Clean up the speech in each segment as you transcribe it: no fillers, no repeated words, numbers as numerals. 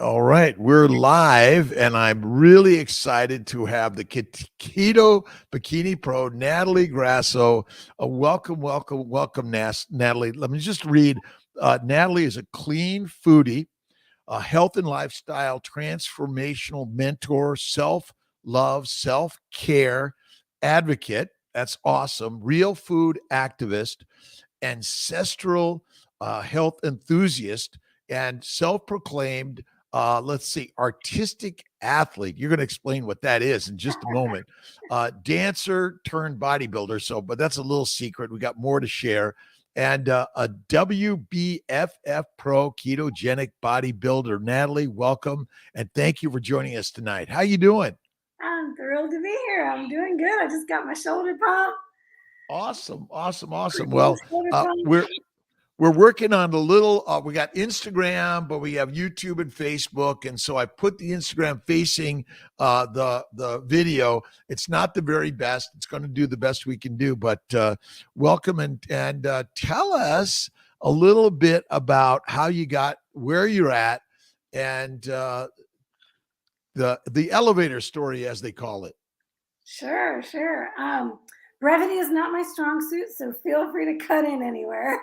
All right, we're live, and I'm really excited to have the Keto Bikini Pro, Natalie Grasso. Welcome, Natalie. Let me just read. Natalie is a clean foodie, a health and lifestyle transformational mentor, self-love, self-care advocate. That's awesome. Real food activist, ancestral health enthusiast, and self-proclaimed artistic athlete. You're going to explain what that is in just a moment. Dancer turned bodybuilder. But that's a little secret. We got more to share. And a WBFF pro ketogenic bodybuilder. Natalie, welcome. And thank you for joining us tonight. How you doing? I'm thrilled to be here. I'm doing good. I just got my shoulder pump. Awesome. Well, we're working on a little, we got Instagram, but we have YouTube and Facebook. And so I put the Instagram facing the video. It's not the very best. It's going to do the best we can do, but welcome and tell us a little bit about how you got where you're at and the elevator story, as they call it. Sure. Brevity is not my strong suit, so feel free to cut in anywhere.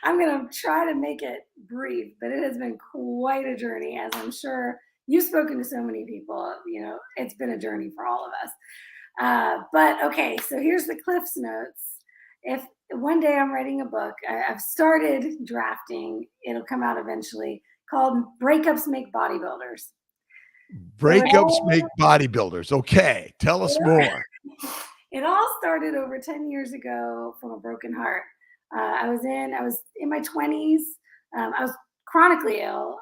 I'm going to try to make it brief, but it has been quite a journey, as I'm sure you've spoken to so many people. It's been a journey for all of us. But okay, so here's the Cliff's Notes. If one day I'm writing a book, I've started drafting, it'll come out eventually, called Breakups Make Bodybuilders. Breakups make bodybuilders. Okay, tell us more. It all started over 10 years ago from a broken heart. I was in my 20s. I was chronically ill.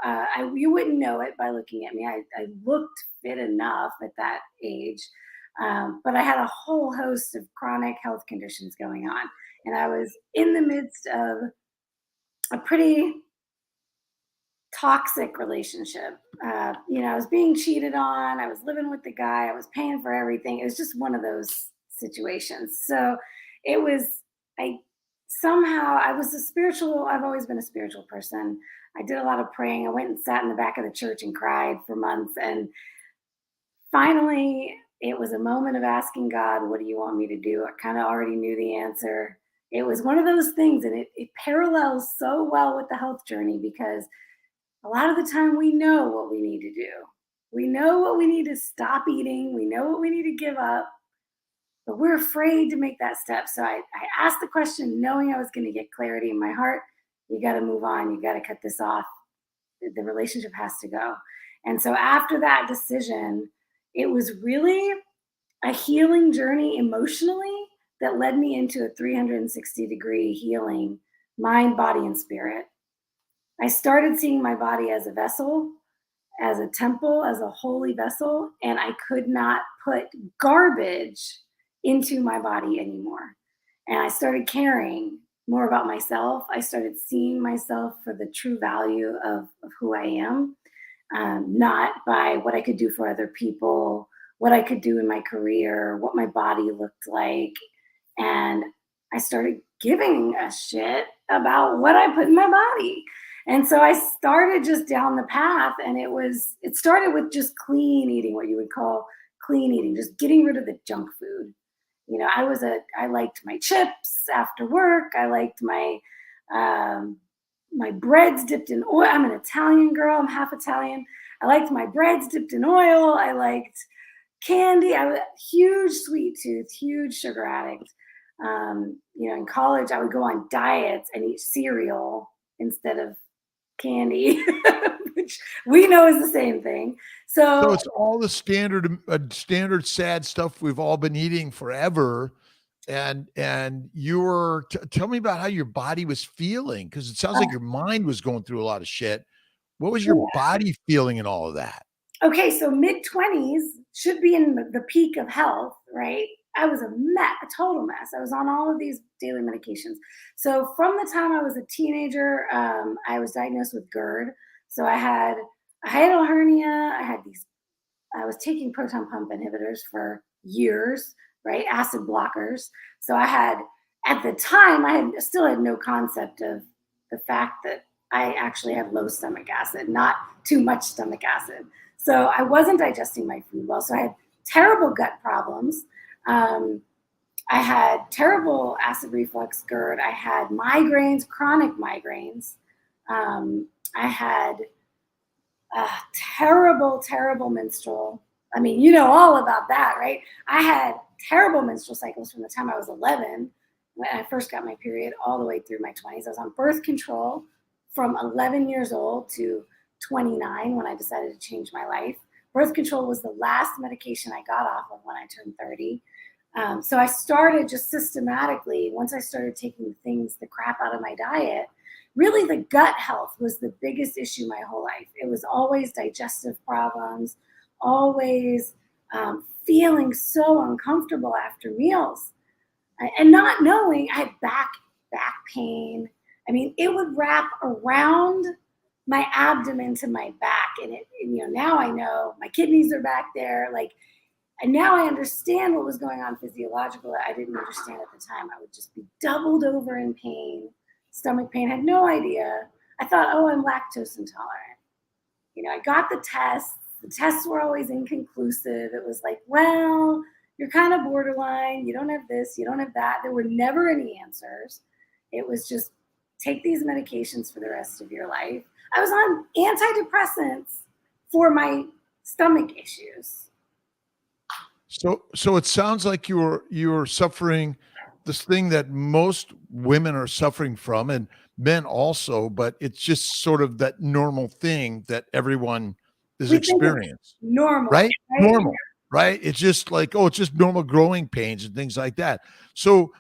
You wouldn't know it by looking at me. I looked fit enough at that age, but I had a whole host of chronic health conditions going on, and I was in the midst of a pretty toxic relationship. I was being cheated on. I was living with the guy. I was paying for everything. It was just one of those situations. So it was, I've always been a spiritual person. I did a lot of praying. I went and sat in the back of the church and cried for months. And finally, it was a moment of asking God, what do you want me to do? I kind of already knew the answer. It was one of those things, and it parallels so well with the health journey, because a lot of the time we know what we need to do. We know what we need to stop eating. We know what we need to give up, but we're afraid to make that step. So I asked the question knowing I was going to get clarity in my heart. You got to move on. You got to cut this off. The relationship has to go. And so after that decision, it was really a healing journey emotionally that led me into a 360-degree healing, mind, body, and spirit. I started seeing my body as a vessel, as a temple, as a holy vessel, and I could not put garbage into my body anymore. And I started caring more about myself. I started seeing myself for the true value of who I am, not by what I could do for other people, what I could do in my career, what my body looked like. And I started giving a shit about what I put in my body. And so I started just down the path, and it started with just clean eating, what you would call clean eating, just getting rid of the junk food. I liked my chips after work. I liked my breads dipped in oil. I'm an Italian girl. I'm half Italian. I liked my breads dipped in oil. I liked candy. I was a huge sweet tooth, huge sugar addict. In college, I would go on diets and eat cereal instead of candy, which we know is the same thing. So it's all the standard sad stuff we've all been eating forever. And tell me about how your body was feeling, because it sounds like your mind was going through a lot of shit. What was your body feeling in all of that? Okay, so mid-20s should be in the peak of health, right? I was a total mess. I was on all of these daily medications. So from the time I was a teenager, I was diagnosed with GERD. So I had a hiatal hernia. I was taking proton pump inhibitors for years, right? Acid blockers. So at the time, I still had no concept of the fact that I actually had low stomach acid, not too much stomach acid. So I wasn't digesting my food well. So I had terrible gut problems. I had terrible acid reflux, GERD. I had migraines, chronic migraines. I had terrible menstrual. I mean, you know all about that, right? I had terrible menstrual cycles from the time I was 11, when I first got my period, all the way through my 20s. I was on birth control from 11 years old to 29 when I decided to change my life. Birth control was the last medication I got off of when I turned 30. So I started just systematically, once I started taking the crap out of my diet, really the gut health was the biggest issue my whole life. It was always digestive problems, always feeling so uncomfortable after meals, and not knowing I had back pain. I mean, it would wrap around my abdomen to my back, and now I know my kidneys are back there, like. And now I understand what was going on physiologically. I didn't understand at the time. I would just be doubled over in pain, stomach pain, had no idea. I thought, oh, I'm lactose intolerant. I got the tests. The tests were always inconclusive. It was like, well, you're kind of borderline. You don't have this, you don't have that. There were never any answers. It was just take these medications for the rest of your life. I was on antidepressants for my stomach issues. So it sounds like you're suffering this thing that most women are suffering from, and men also, but it's just sort of that normal thing that everyone is experiencing. Normal, right? Normal, right? It's just like, oh, it's just normal growing pains and things like that. So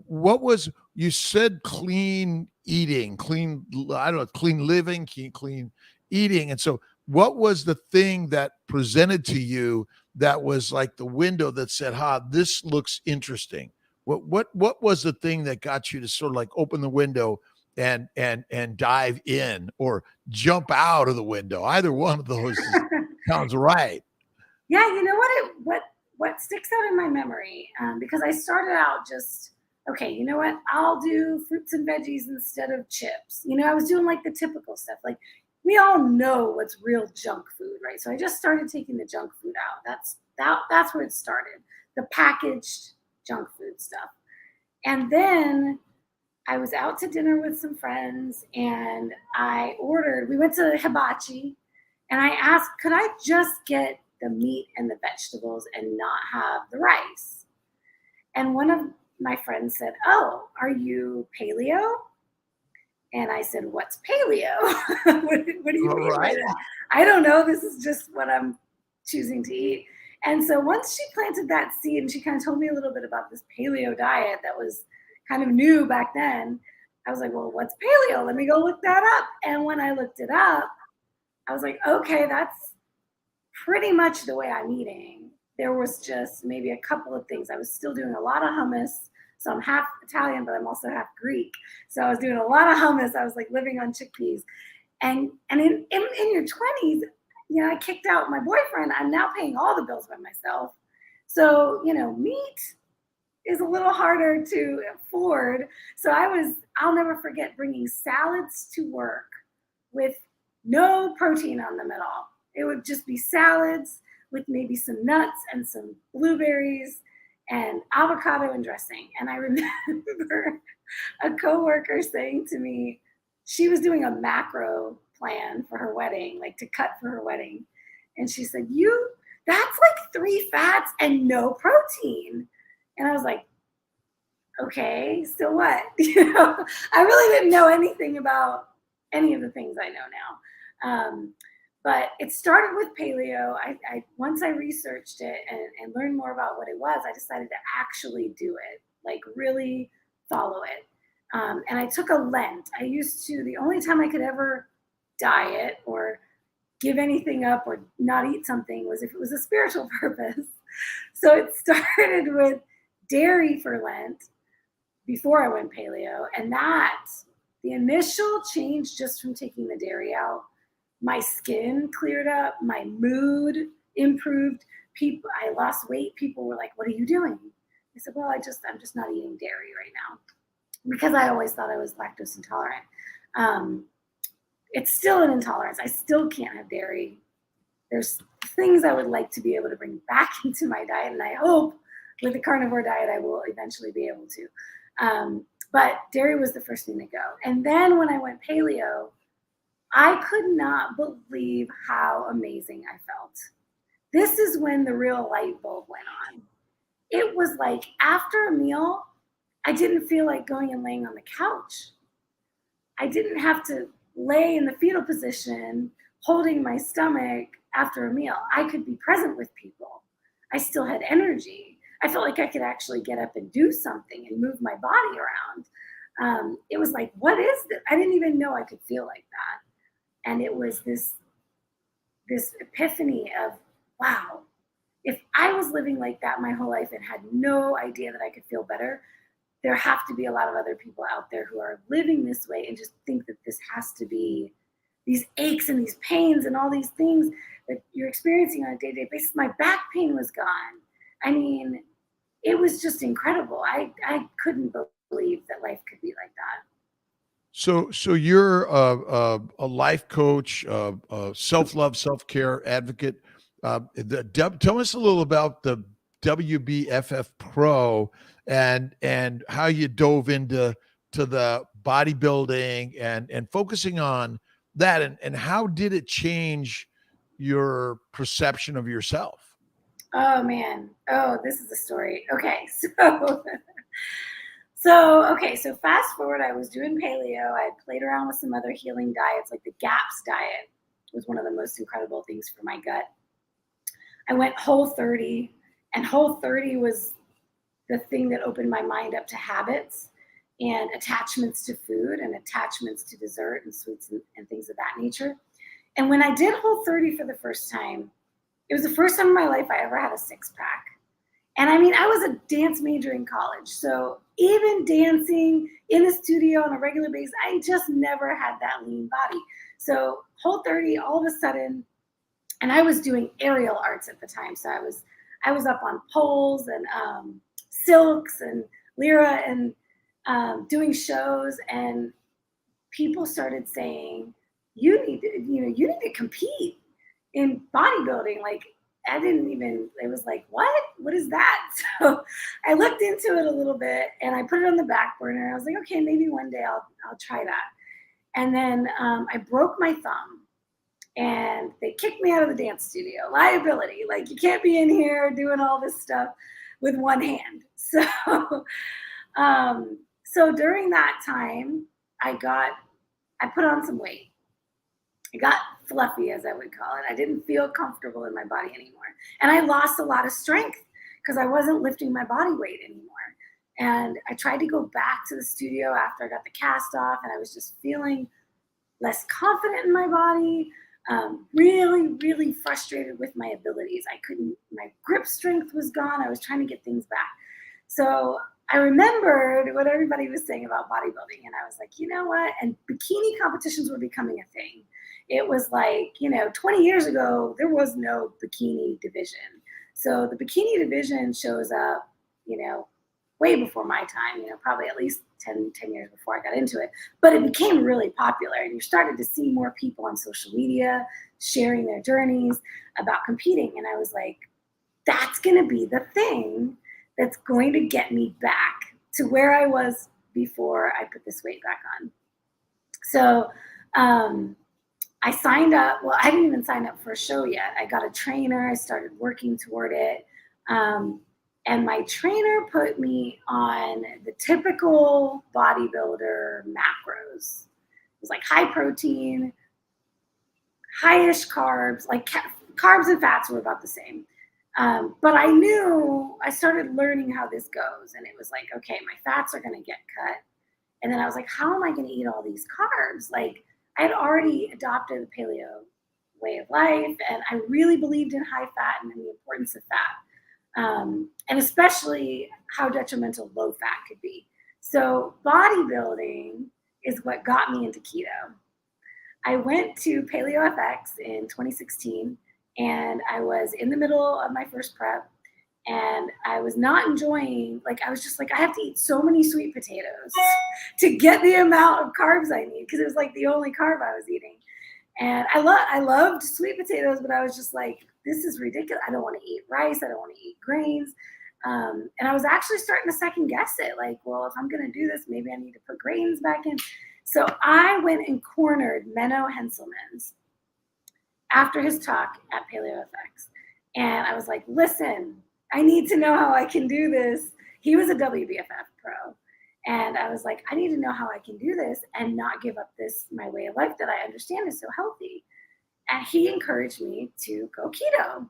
what was, you said clean eating, clean, I don't know, clean living, clean eating. And so what was the thing that presented to you that was like the window that said, this looks interesting? What was the thing that got you to sort of like open the window and dive in, or jump out of the window? Either one of those sounds right. Yeah, you know what sticks out in my memory, because I started out just, okay, you know what, I'll do fruits and veggies instead of chips. I was doing like the typical stuff. Like, we all know what's real junk food, right? So I just started taking the junk food out. That's where it started, the packaged junk food stuff. And then I was out to dinner with some friends, and we went to hibachi, and I asked, could I just get the meat and the vegetables and not have the rice? And one of my friends said, oh, are you paleo? And I said, what's paleo? what do you mean by that? I don't know. This is just what I'm choosing to eat. And so once she planted that seed and she kind of told me a little bit about this paleo diet that was kind of new back then, I was like, well, what's paleo? Let me go look that up. And when I looked it up, I was like, okay, that's pretty much the way I'm eating. There was just maybe a couple of things. I was still doing a lot of hummus. So I'm half Italian, but I'm also half Greek. So I was doing a lot of hummus. I was like living on chickpeas. And in your 20s, I kicked out my boyfriend. I'm now paying all the bills by myself. So, meat is a little harder to afford. So I'll never forget bringing salads to work with no protein on them at all. It would just be salads with maybe some nuts and some blueberries and avocado and dressing. And I remember a coworker saying to me, she was doing a macro plan for her wedding, like to cut for her wedding. And she said, that's like 3 fats and no protein. And I was like, okay, so what? I really didn't know anything about any of the things I know now. But it started with paleo. Once I researched it and learned more about what it was, I decided to actually do it, like really follow it. And I took a Lent. The only time I could ever diet or give anything up or not eat something was if it was a spiritual purpose. So it started with dairy for Lent before I went paleo. And the initial change just from taking the dairy out, my skin cleared up, my mood improved. I lost weight. People were like, what are you doing? I said, well, I'm just not eating dairy right now, because I always thought I was lactose intolerant. it's still an intolerance. I still can't have dairy. There's things I would like to be able to bring back into my diet, and I hope with the carnivore diet I will eventually be able to. But dairy was the first thing to go. And then when I went paleo, I could not believe how amazing I felt. This is when the real light bulb went on. It was like after a meal, I didn't feel like going and laying on the couch. I didn't have to lay in the fetal position, holding my stomach after a meal. I could be present with people. I still had energy. I felt like I could actually get up and do something and move my body around. It was like, what is this? I didn't even know I could feel like that. And it was this epiphany of, wow, if I was living like that my whole life and had no idea that I could feel better, there have to be a lot of other people out there who are living this way and just think that this has to be these aches and these pains and all these things that you're experiencing on a day-to-day basis. My back pain was gone. I mean, it was just incredible. I couldn't believe that life could be like that. So you're a life coach, a self-love, self-care advocate. Tell us a little about the Wbff Pro and how you dove into the bodybuilding and focusing on that, and how did it change your perception of yourself? Oh man. Oh, this is a story. Okay. So fast forward, I was doing paleo. I played around with some other healing diets, like the GAPS diet was one of the most incredible things for my gut. I went Whole30, and Whole30 was the thing that opened my mind up to habits and attachments to food and attachments to dessert and sweets and things of that nature. And when I did Whole30 for the first time, it was the first time in my life I ever had a six-pack. And I mean, I was a dance major in college. So even dancing in the studio on a regular basis, I just never had that lean body. So Whole30, all of a sudden, and I was doing aerial arts at the time. So I was up on poles and silks and lyra and doing shows, and people started saying, you need to compete in bodybuilding. Like, it was like, what is that? So I looked into it a little bit and I put it on the back burner. I was like, okay, maybe one day I'll try that. And then I broke my thumb and they kicked me out of the dance studio. Liability, like you can't be in here doing all this stuff with one hand. So, so during that time, I put on some weight. I got fluffy, as I would call it. I didn't feel comfortable in my body anymore. And I lost a lot of strength because I wasn't lifting my body weight anymore. And I tried to go back to the studio after I got the cast off, and I was just feeling less confident in my body, really, really frustrated with my abilities. My grip strength was gone. I was trying to get things back. So I remembered what everybody was saying about bodybuilding, and I was like, you know what? And bikini competitions were becoming a thing. It was like, 20 years ago, there was no bikini division. So the bikini division shows up, way before my time, probably at least 10 years before I got into it. But it became really popular, and you started to see more people on social media sharing their journeys about competing. And I was like, that's going to be the thing that's going to get me back to where I was before I put this weight back on. So I signed up. Well, I didn't even sign up for a show yet. I got a trainer. I started working toward it. And my trainer put me on the typical bodybuilder macros. It was like high protein, high-ish carbs, like carbs and fats were about the same. But I started learning how this goes. And it was like, okay, my fats are going to get cut. And then I was like, how am I going to eat all these carbs? Like, I had already adopted the paleo way of life, and I really believed in high fat and in the importance of fat, and especially how detrimental low fat could be. So bodybuilding is what got me into keto. I went to Paleo FX in 2016, and I was in the middle of my first prep, and I was not enjoying, I was just like, I have to eat so many sweet potatoes to get the amount of carbs I need, because it was like the only carb I was eating. And I loved sweet potatoes, but I was just like, this is ridiculous. I don't want to eat rice. I don't want to eat grains. And I was actually starting to second guess it. Like, well, if I'm going to do this, maybe I need to put grains back in. So I went and cornered Menno Henselmans after his talk at PaleoFX. And I was like, listen, I need to know how I can do this. He was a Wbff pro. And I was like, I need to know how I can do this and not give up this, my way of life that I understand is so healthy. And he encouraged me to go keto.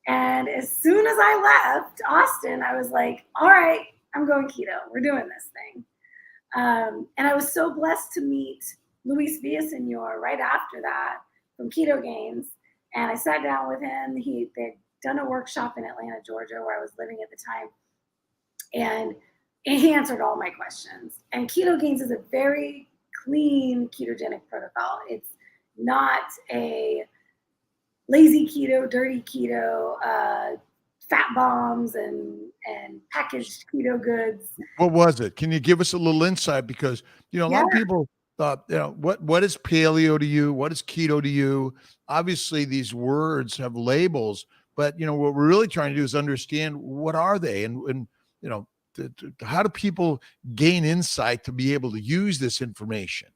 And as soon as I left Austin, I was like, all right, I'm going keto. We're doing this thing. And I was so blessed to meet Luis Villasenor right after that from Keto Gains. And I sat down with him. They'd done a workshop in Atlanta, Georgia, where I was living at the time. And he answered all my questions. And Keto Gains is a very clean ketogenic protocol. It's not a lazy keto, dirty keto, fat bombs and packaged keto goods. What was it? Can you give us a little insight? Because, a lot of people thought, what is paleo to you? What is keto to you? Obviously, these words have labels, but, what we're really trying to do is understand what are they and how do people gain insight to be able to use this information?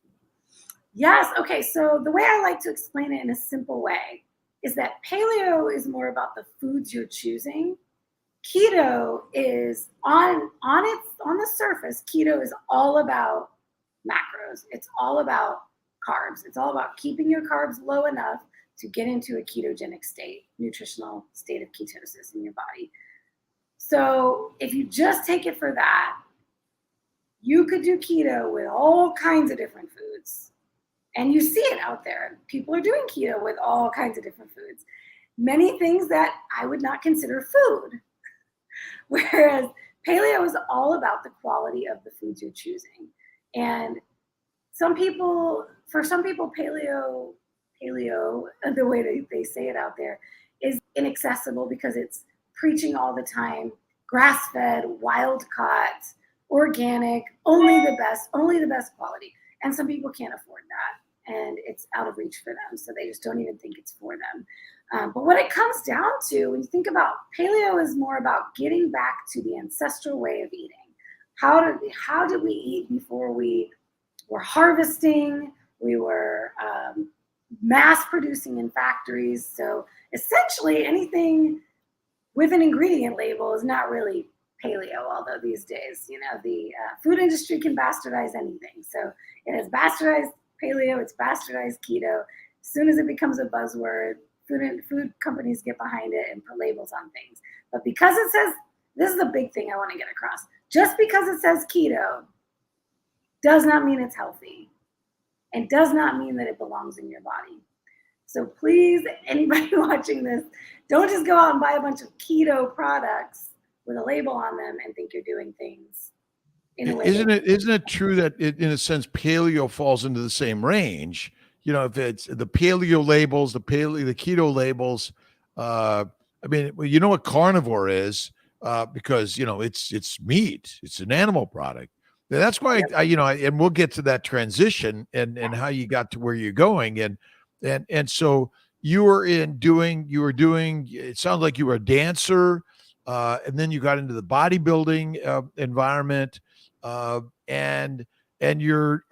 Yes. Okay. So the way I like to explain it in a simple way is that paleo is more about the foods you're choosing. Keto is on the surface. Keto is all about macros. It's all about carbs. It's all about keeping your carbs low enough to get into a ketogenic state, nutritional state of ketosis in your body. So if you just take it for that, you could do keto with all kinds of different foods. And you see it out there. People are doing keto with all kinds of different foods. Many things that I would not consider food. Whereas paleo is all about the quality of the foods you're choosing. And for some people, paleo, the way they say it out there, is inaccessible because it's preaching all the time, grass-fed, wild-caught, organic, only the best quality. And some people can't afford that, and it's out of reach for them, so they just don't even think it's for them. But what it comes down to, when you think about paleo, is more about getting back to the ancestral way of eating. How did we eat before we were harvesting? We were mass producing in factories. So essentially anything with an ingredient label is not really paleo, although these days, the food industry can bastardize anything. So it has bastardized paleo, it's bastardized keto. As soon as it becomes a buzzword, food companies get behind it and put labels on things. But because it says, this is the big thing I want to get across, just because it says keto does not mean it's healthy, and does not mean that it belongs in your body. So please, anybody watching this, don't just go out and buy a bunch of keto products with a label on them and think you're doing things in a way. Isn't it true that in a sense, paleo falls into the same range? If it's the paleo labels, the keto labels, you know what carnivore is, because, it's meat, it's an animal product. That's why and we'll get to that transition and how you got to where you're going. And so you were doing, it sounds like you were a dancer, and then you got into the bodybuilding environment, and you're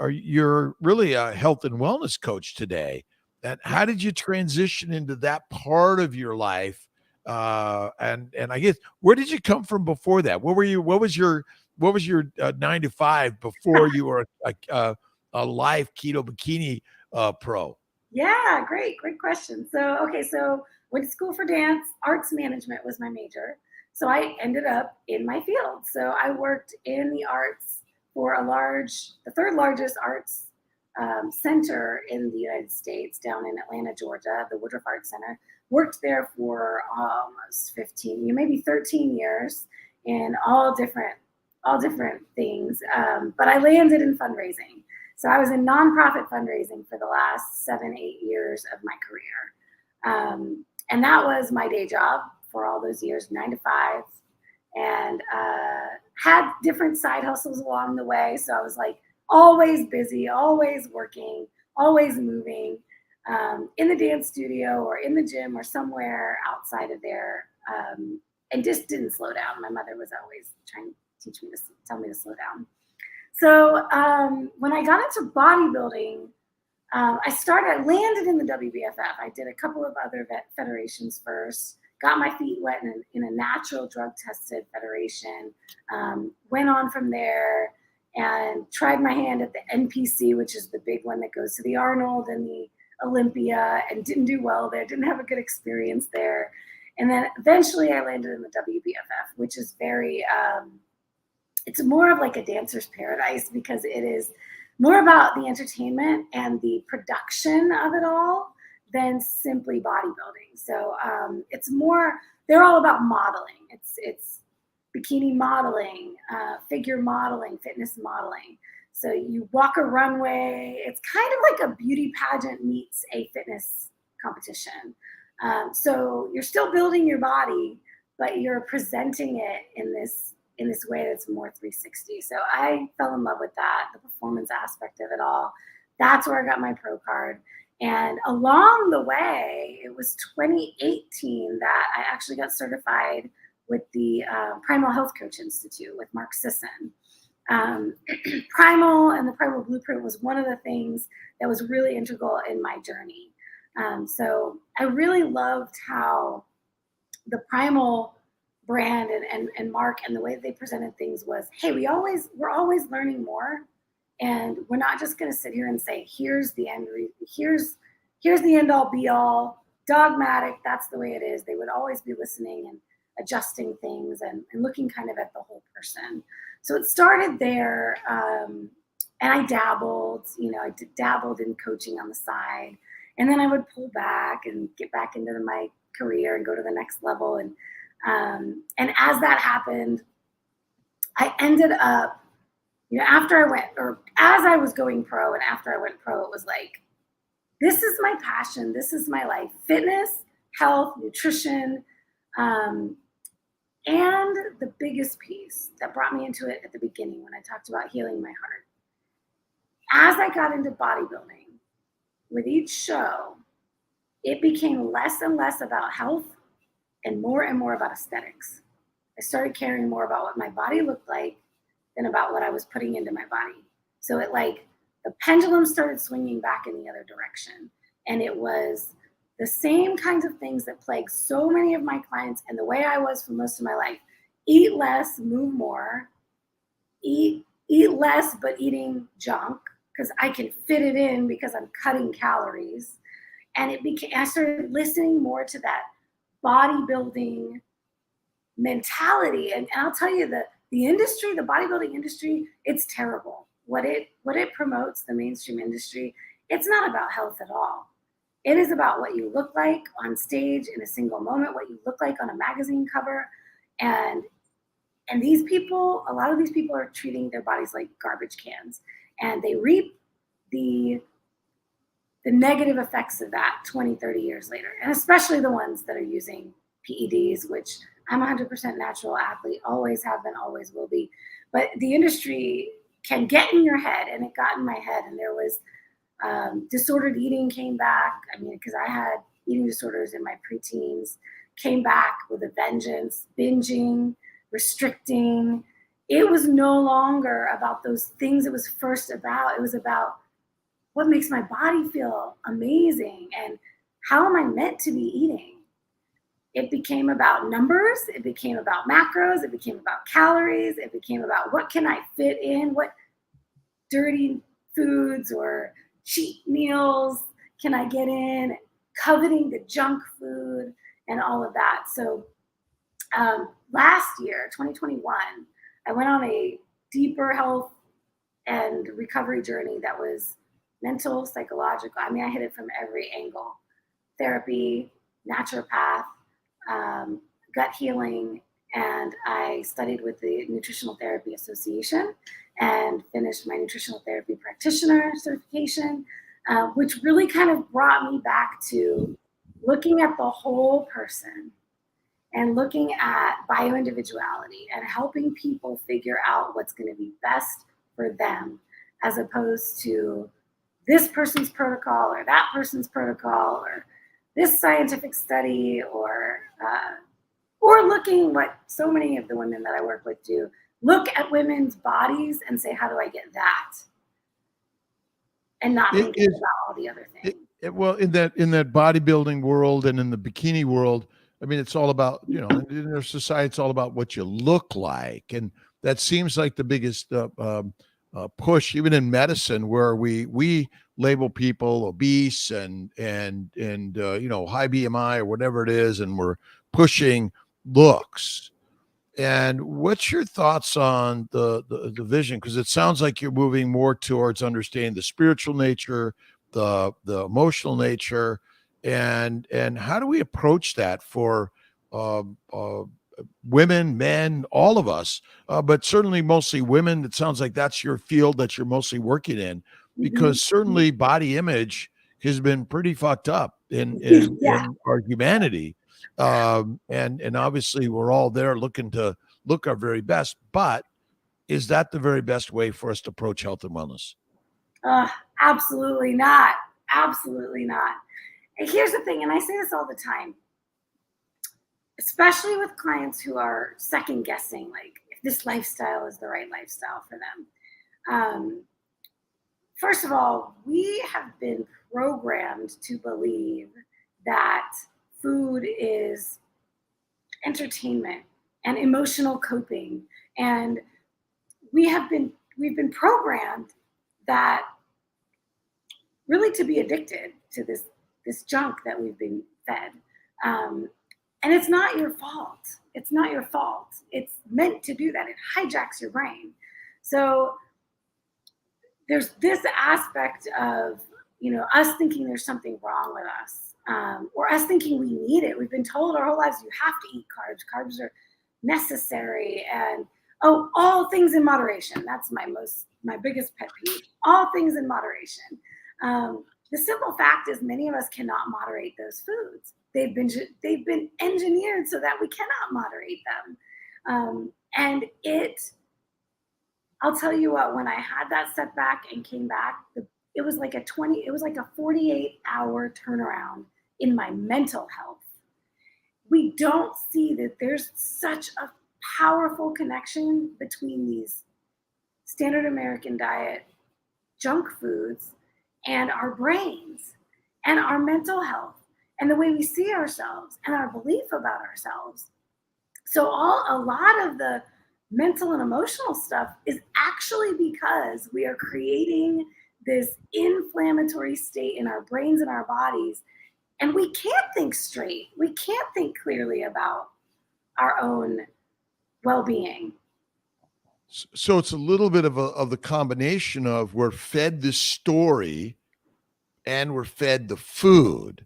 really a health and wellness coach today. And how did you transition into that part of your life? And I guess, where did you come from before that? What was your 9 to 5 before you were a live keto bikini pro? Yeah, great question. So went to school for dance. Arts management was my major. So I ended up in my field. So I worked in the arts for the third largest arts center in the United States, down in Atlanta, Georgia, the Woodruff Arts Center. Worked there for almost maybe 13 years in all different things. But I landed in fundraising. So I was in nonprofit fundraising for the last 7-8 years of my career. And that was my day job for all those years, 9 to 5, and had different side hustles along the way. So I was like always busy, always working, always moving. in the dance studio or in the gym or somewhere outside of there, and just didn't slow down. My mother was always trying to tell me to slow down. So when I got into bodybuilding, I landed in the WBFF. I did a couple of other federations first, got my feet wet in a natural drug tested federation, went on from there and tried my hand at the NPC, which is the big one that goes to the Arnold and the Olympia, and didn't do well there, didn't have a good experience there. And then eventually I landed in the WBFF, which is very, it's more of like a dancer's paradise because it is more about the entertainment and the production of it all than simply bodybuilding. So it's more, they're all about modeling. It's bikini modeling, figure modeling, fitness modeling. So you walk a runway. It's kind of like a beauty pageant meets a fitness competition. So you're still building your body, but you're presenting it in this way that's more 360. So I fell in love with that, the performance aspect of it all. That's where I got my pro card. And along the way, it was 2018 that I actually got certified with the Primal Health Coach Institute with Mark Sisson. Primal and the Primal Blueprint was one of the things that was really integral in my journey. So I really loved how the Primal brand and Mark and the way that they presented things was, hey, we're always learning more, and we're not just going to sit here and say, here's the end all be all, dogmatic, that's the way it is. They would always be listening and adjusting things and looking kind of at the whole person. So it started there, and I dabbled in coaching on the side, and then I would pull back and get back into my career and go to the next level. And as that happened, I ended up, as I was going pro and after I went pro, it was like, this is my passion. This is my life. Fitness, health, nutrition, and the biggest piece that brought me into it at the beginning when I talked about healing my heart. As I got into bodybuilding, with each show, it became less and less about health and more about aesthetics. I started caring more about what my body looked like than about what I was putting into my body. So the pendulum started swinging back in the other direction. And it was the same kinds of things that plague so many of my clients and the way I was for most of my life. Eat less, move more. Eat less, but eating junk because I can fit it in because I'm cutting calories. And I started listening more to that bodybuilding mentality. And I'll tell you that the industry, the bodybuilding industry, it's terrible. What it promotes, the mainstream industry, it's not about health at all. It is about what you look like on stage in a single moment, what you look like on a magazine cover. And these people, a lot of these people are treating their bodies like garbage cans, and they reap the negative effects of that 20, 30 years later. And especially the ones that are using PEDs, which I'm 100% natural athlete, always have been, always will be. But the industry can get in your head, and it got in my head. And there was disordered eating came back. I mean, because I had eating disorders in my preteens, came back with a vengeance, binging, restricting. It was no longer about those things it was first about. It was about what makes my body feel amazing and how am I meant to be eating. It became about numbers. It became about macros. It became about calories. It became about what can I fit in, what dirty foods or cheat meals can I get in, coveting the junk food and all of that. So last year, 2021, I went on a deeper health and recovery journey that was mental, psychological. I mean, I hit it from every angle. Therapy, naturopath, gut healing, and I studied with the Nutritional Therapy Association and finished my nutritional therapy practitioner certification, which really kind of brought me back to looking at the whole person and looking at bioindividuality and helping people figure out what's going to be best for them, as opposed to this person's protocol or that person's protocol or this scientific study or looking what so many of the women that I work with do, look at women's bodies and say, how do I get that? And not thinking about all the other things. Well, in that bodybuilding world and in the bikini world, I mean, it's all about, you know, in our society, it's all about what you look like. And that seems like the biggest push, even in medicine, where we label people obese and you know, high BMI or whatever it is, and we're pushing looks. And what's your thoughts on the vision? Because it sounds like you're moving more towards understanding the spiritual nature, the emotional nature, and how do we approach that for uh, uh, women, men, all of us, but certainly mostly women? It sounds like that's your field that you're mostly working in, because certainly body image has been pretty fucked up in our humanity. And obviously we're all there looking to look our very best, but is that the very best way for us to approach health and wellness? Absolutely not. Absolutely not. And here's the thing, and I say this all the time, especially with clients who are second guessing, like if this lifestyle is the right lifestyle for them. First of all, we have been programmed to believe that food is entertainment and emotional coping, and we've been programmed that really to be addicted to this junk that we've been fed. And it's not your fault. It's not your fault. It's meant to do that. It hijacks your brain. So there's this aspect of, you know, us thinking there's something wrong with us, or us thinking we need it. We've been told our whole lives you have to eat carbs. Carbs are necessary, and all things in moderation. That's my biggest pet peeve. All things in moderation. The simple fact is many of us cannot moderate those foods. They've been engineered so that we cannot moderate them. And I'll tell you what, when I had that setback and came back, it was like a 48-hour turnaround in my mental health. We don't see that there's such a powerful connection between these standard American diet junk foods and our brains and our mental health and the way we see ourselves and our belief about ourselves. So a lot of the mental and emotional stuff is actually because we are creating this inflammatory state in our brains and our bodies, and we can't think straight. We can't think clearly about our own well-being. So it's a little bit of the combination of we're fed the story and we're fed the food.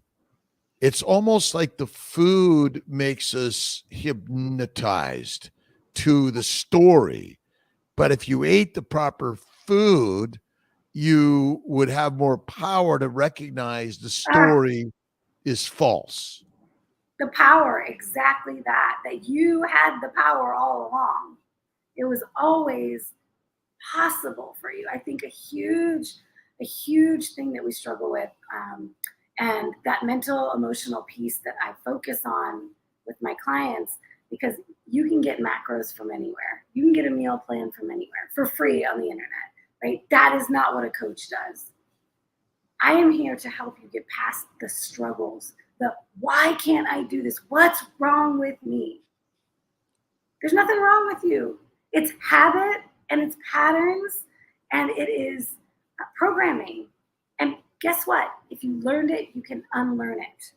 It's almost like the food makes us hypnotized to the story. But if you ate the proper food, you would have more power to recognize the story is false. The power, exactly that you had the power all along. It was always possible for you. I think a huge thing that we struggle with, and that mental emotional piece that I focus on with my clients, because you can get macros from anywhere. You can get a meal plan from anywhere for free on the internet, right? That is not what a coach does. I am here to help you get past the struggles, the why can't I do this? What's wrong with me? There's nothing wrong with you. It's habit and it's patterns and it is programming. And guess what? If you learned it, you can unlearn it.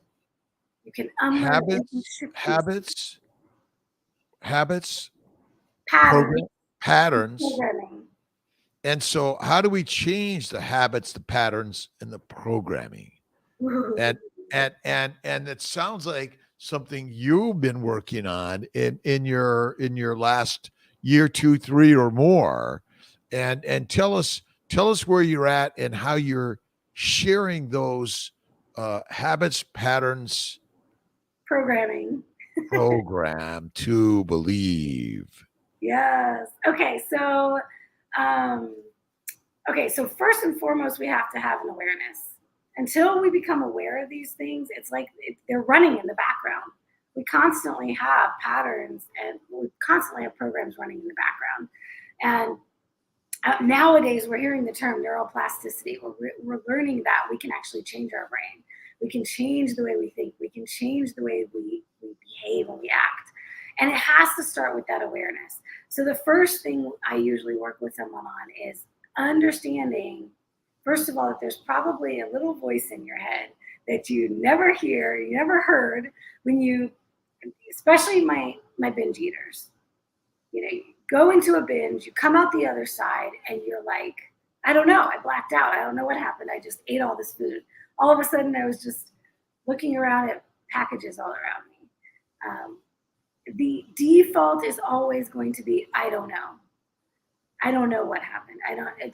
You can unlearn habits, patterns. Programming. And so how do we change the habits, the patterns, and the programming? Ooh. And it sounds like something you've been working on in your last year, 2, 3, or more. And tell us where you're at and how you're sharing those habits, patterns, programming. Program to believe. Yes. Okay. So Okay, so first and foremost, we have to have an awareness. Until we become aware of these things, it's like they're running in the background. We constantly have patterns and we constantly have programs running in the background. And nowadays, we're hearing the term neuroplasticity. We're learning that we can actually change our brain. We can change the way we think. We can change the way we behave and we act. And it has to start with that awareness. So the first thing I usually work with someone on is understanding, first of all, that there's probably a little voice in your head that you never hear, you never heard when you, especially my binge eaters, you know, you go into a binge, you come out the other side and you're like, I don't know, I blacked out. I don't know what happened. I just ate all this food. All of a sudden I was just looking around at packages all around me. The default is always going to be, I don't know. I don't know what happened.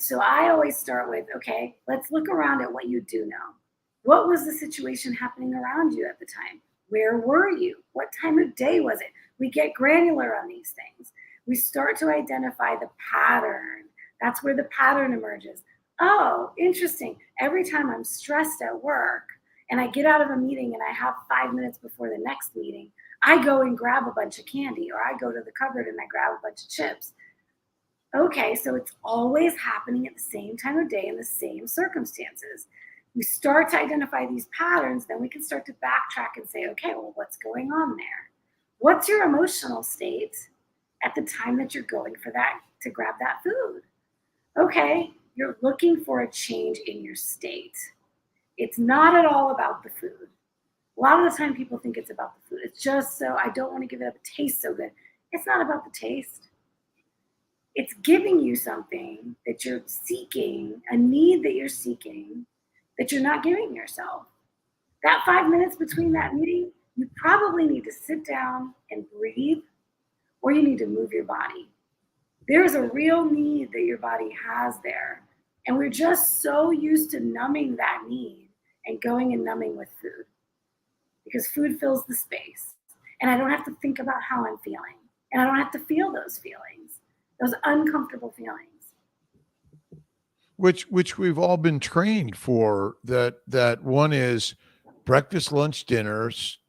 So I always start with, okay, let's look around at what you do know. What was the situation happening around you at the time? Where were you? What time of day was it? We get granular on these things. We start to identify the pattern. That's where the pattern emerges. Oh, interesting. Every time I'm stressed at work and I get out of a meeting and I have 5 minutes before the next meeting, I go and grab a bunch of candy, or I go to the cupboard and I grab a bunch of chips. Okay, so it's always happening at the same time of day in the same circumstances. We start to identify these patterns, then we can start to backtrack and say, okay, well, what's going on there? What's your emotional state at the time that you're going for that, to grab that food? Okay, you're looking for a change in your state. It's not at all about the food. A lot of the time people think it's about the food. It's just so, I don't want to give it up. It tastes so good. It's not about the taste. It's giving you something that you're seeking, a need that you're seeking, that you're not giving yourself. That 5 minutes between that meeting, you probably need to sit down and breathe, or you need to move your body. There's a real need that your body has there. And we're just so used to numbing that need and going and numbing with food, because food fills the space. And I don't have to think about how I'm feeling. And I don't have to feel those feelings, those uncomfortable feelings. Which we've all been trained for. That one is breakfast, lunch, dinners,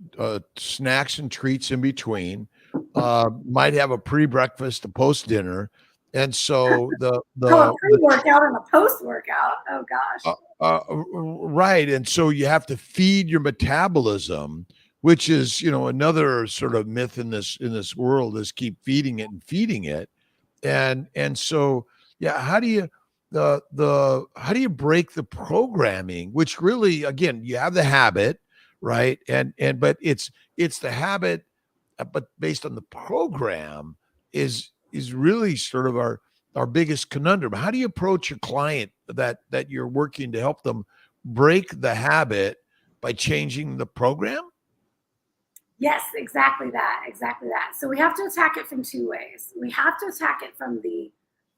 snacks and treats in between. Might have a pre-breakfast, a post-dinner, and so Oh, a pre-workout and a post-workout. Oh gosh. right, and so you have to feed your metabolism, which is, you know, another sort of myth in this world, is keep feeding it and feeding it, and so yeah, how do you how do you break the programming, which really, again, you have the habit, right, and but it's the habit, but based on the program is really sort of our biggest conundrum. How do you approach your client that you're working to help them break the habit by changing the program? Yes, exactly that. Exactly that. So we have to attack it from two ways. We have to attack it from the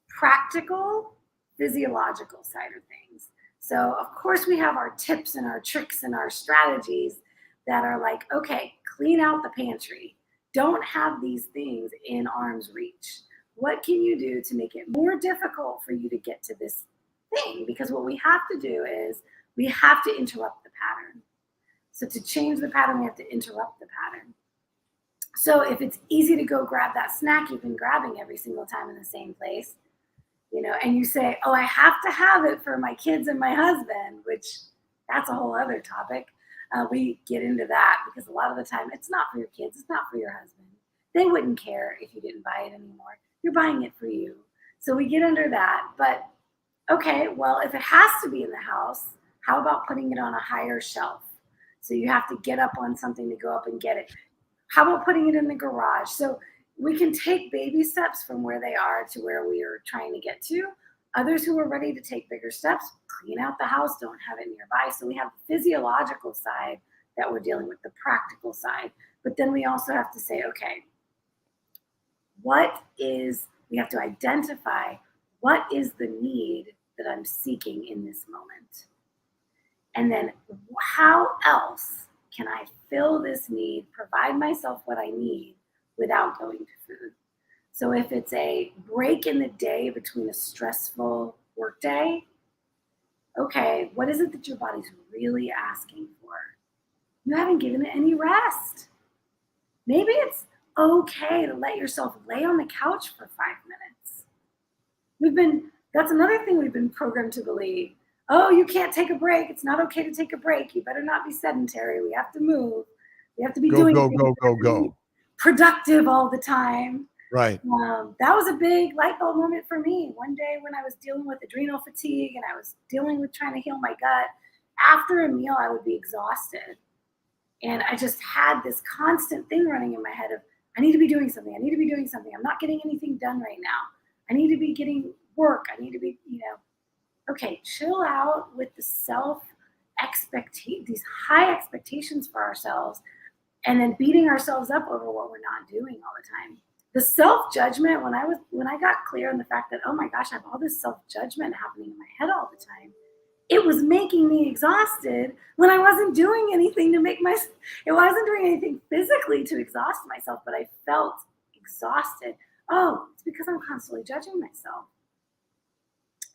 practical, physiological side of things. So, of course, we have our tips and our tricks and our strategies that are like, okay, clean out the pantry. Don't have these things in arm's reach. What can you do to make it more difficult for you to get to this thing? Because what we have to do is we have to interrupt the pattern. So to change the pattern, we have to interrupt the pattern. So if it's easy to go grab that snack you've been grabbing every single time in the same place, you know, and you say, oh, I have to have it for my kids and my husband, which that's a whole other topic. We get into that because a lot of the time it's not for your kids, it's not for your husband. They wouldn't care if you didn't buy it anymore. You're buying it for you. So we get under that. But okay, well, if it has to be in the house, how about putting it on a higher shelf? So you have to get up on something to go up and get it. How about putting it in the garage? So we can take baby steps from where they are to where we are trying to get to. Others who are ready to take bigger steps, clean out the house, don't have it nearby. So we have the physiological side that we're dealing with, the practical side. But then we also have to say, okay, we have to identify what is the need that I'm seeking in this moment. And then how else can I fill this need, provide myself what I need without going to food? So if it's a break in the day between a stressful workday, okay, what is it that your body's really asking for? You haven't given it any rest. Maybe it's okay to let yourself lay on the couch for 5 minutes. That's another thing we've been programmed to believe. Oh, you can't take a break. It's not okay to take a break. You better not be sedentary. We have to move. We have to be doing things, productive all the time. Right. That was a big light bulb moment for me. One day when I was dealing with adrenal fatigue and I was dealing with trying to heal my gut, after a meal, I would be exhausted. And I just had this constant thing running in my head of, I need to be doing something. I need to be doing something. I'm not getting anything done right now. I need to be getting work. I need to be, okay, chill out with the these high expectations for ourselves, and then beating ourselves up over what we're not doing all the time. The self-judgment, when I got clear on the fact that, oh my gosh, I have all this self-judgment happening in my head all the time, it was making me exhausted when I wasn't doing anything it wasn't doing anything physically to exhaust myself, but I felt exhausted. Oh, it's because I'm constantly judging myself.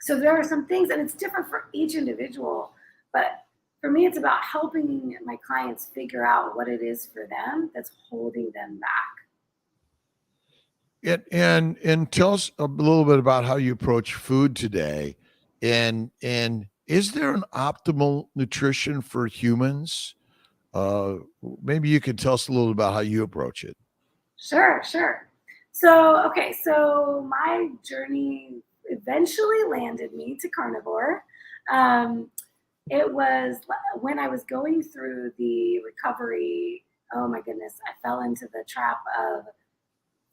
So there are some things, and it's different for each individual, but for me, it's about helping my clients figure out what it is for them that's holding them back. And tell us a little bit about how you approach food today, and is there an optimal nutrition for humans? Maybe you could tell us a little about how you approach it. Sure. So my journey eventually landed me to carnivore. It was when I was going through the recovery. Oh my goodness, I fell into the trap of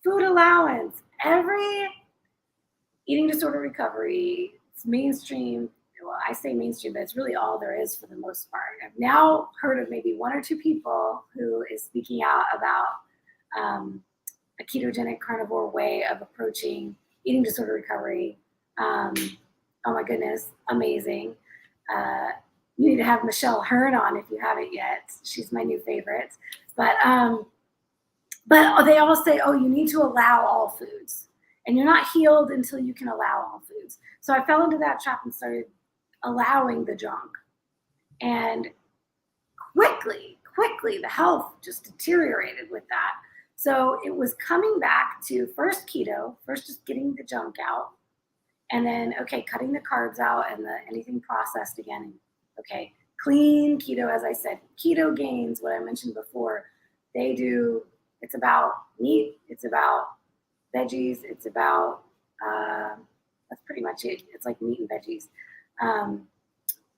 food allowance. Every eating disorder recovery, it's mainstream. Well, I say mainstream, but it's really all there is for the most part. I've now heard of maybe one or two people who is speaking out about a ketogenic carnivore way of approaching eating disorder recovery. Oh my goodness, amazing. You need to have Michelle Hearn on if you haven't yet. She's my new favorite. But they all say, oh, you need to allow all foods. And you're not healed until you can allow all foods. So I fell into that trap and started allowing the junk. And quickly, the health just deteriorated with that. So it was coming back to first keto, first just getting the junk out. And then, okay, cutting the carbs out and anything processed again. Okay, clean keto, as I said, keto gains, what I mentioned before, it's about meat, it's about veggies, it's about, that's pretty much it. It's like meat and veggies.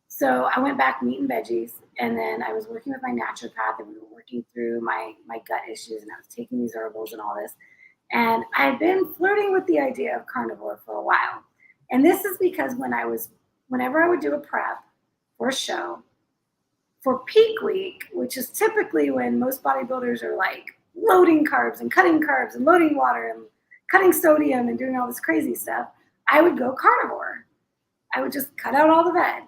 So I went back meat and veggies, and then I was working with my naturopath, and we were working through my gut issues, and I was taking these herbals and all this. And I had been flirting with the idea of carnivore for a while. And this is because whenever I would do a prep for a show, for peak week, which is typically when most bodybuilders are like loading carbs and loading water and cutting sodium and doing all this crazy stuff, I would go carnivore. I would just cut out all the veg,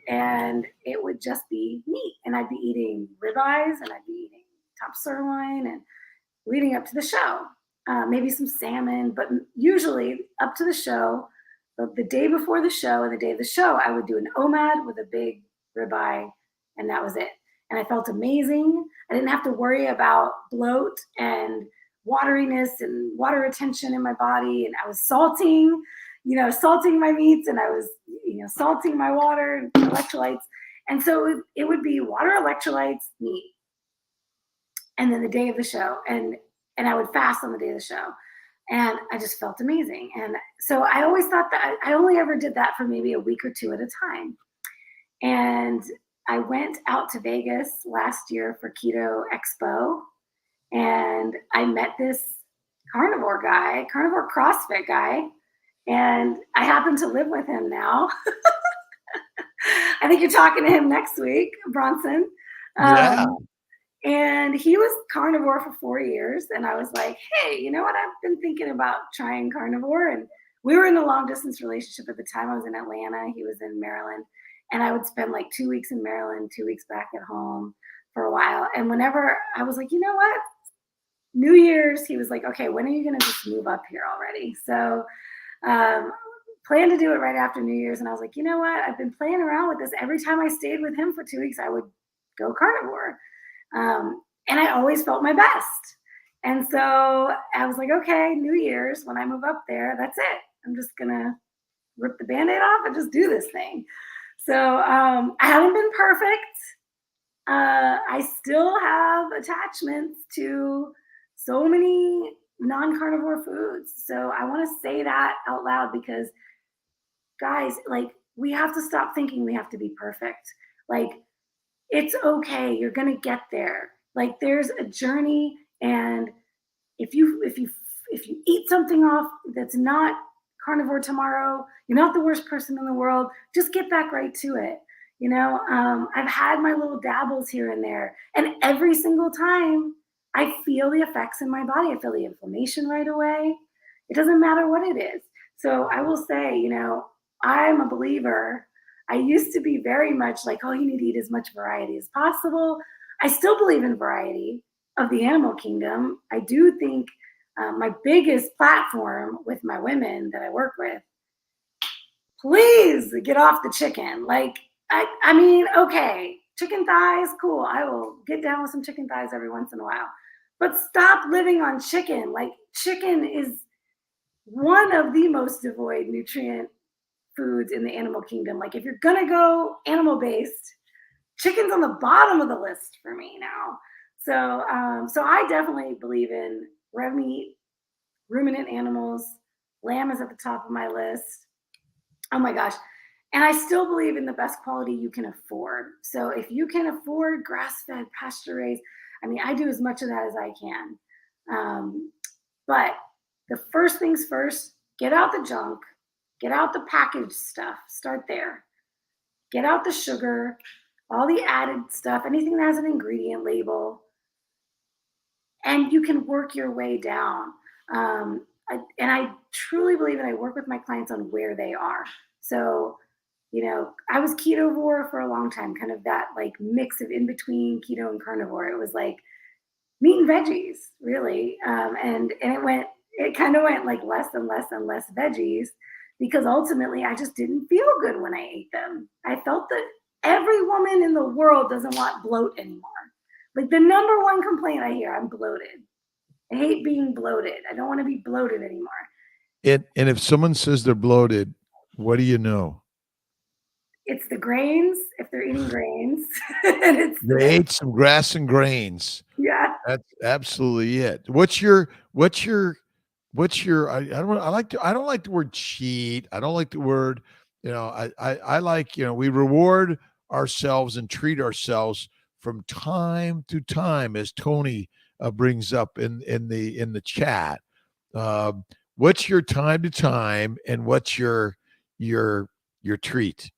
and it would just be meat. And I'd be eating ribeyes, and I'd be eating top sirloin, and leading up to the show, maybe some salmon, but usually up to the show, the day before the show and the day of the show, I would do an OMAD with a big ribeye, and that was it. And I felt amazing. I didn't have to worry about bloat and wateriness and water retention in my body. And I was salting my meats, and I was, salting my water and electrolytes. And so it would be water, electrolytes, meat. And then the day of the show, and I would fast on the day of the show. And I just felt amazing. And so I always thought that I only ever did that for maybe a week or two at a time. And I went out to Vegas last year for Keto Expo, and I met this carnivore CrossFit guy, and I happen to live with him now. I think you're talking to him next week, Bronson. Yeah. And he was carnivore for 4 years. And I was like, hey, you know what? I've been thinking about trying carnivore. And we were in a long distance relationship at the time. I was in Atlanta. He was in Maryland. And I would spend like 2 weeks in Maryland, 2 weeks back at home for a while. And whenever I was like, you know what? New Year's, he was like, okay, when are you going to just move up here already? So planned to do it right after New Year's. And I was like, you know what? I've been playing around with this. Every time I stayed with him for 2 weeks, I would go carnivore. And I always felt my best. And so I was like, okay, New Year's, when I move up there, that's it. I'm just going to rip the Band-Aid off and just do this thing. So I haven't been perfect. I still have attachments to so many non-carnivore foods. So I want to say that out loud because, guys, like, we have to stop thinking we have to be perfect. Like, it's okay. You're going to get there. Like, there's a journey, and if you eat something off that's not carnivore tomorrow, you're not the worst person in the world. Just get back right to it. I've had my little dabbles here and there, and every single time I feel the effects in my body. I feel the inflammation right away. It doesn't matter what it is. So I will say, I'm a believer. I used to be very much like, oh, you need to eat as much variety as possible. I still believe in variety of the animal kingdom. I do think my biggest platform with my women that I work with, please get off the chicken. Like, I mean, okay, chicken thighs, cool. I will get down with some chicken thighs every once in a while. But stop living on chicken. Like, chicken is one of the most devoid nutrient foods in the animal kingdom. Like, if you're gonna go animal-based, chicken's on the bottom of the list for me now. So I definitely believe in red meat, ruminant animals. Lamb is at the top of my list. Oh my gosh. And I still believe in the best quality you can afford. So if you can afford grass-fed, pasture-raised, I mean, I do as much of that as I can. But the first things first, get out the junk, get out the packaged stuff, start there. Get out the sugar, all the added stuff, anything that has an ingredient label, and you can work your way down. And I truly believe that I work with my clients on where they are. So, I was ketovore for a long time, kind of that like mix of in between keto and carnivore. It was like meat and veggies, really. And it kind of went like less and less and less veggies because ultimately I just didn't feel good when I ate them. I felt that every woman in the world doesn't want bloat anymore. Like, the number one complaint I hear, I'm bloated. I hate being bloated. I don't want to be bloated anymore. And if someone says they're bloated, what do you know? It's the grains, if they're eating grains. They ate some grass and grains. Yeah. That's absolutely it. What's your I don't like the word cheat. I don't like the word, I like, we reward ourselves and treat ourselves from time to time, as Tony brings up in the chat. What's your time to time, and what's your treat?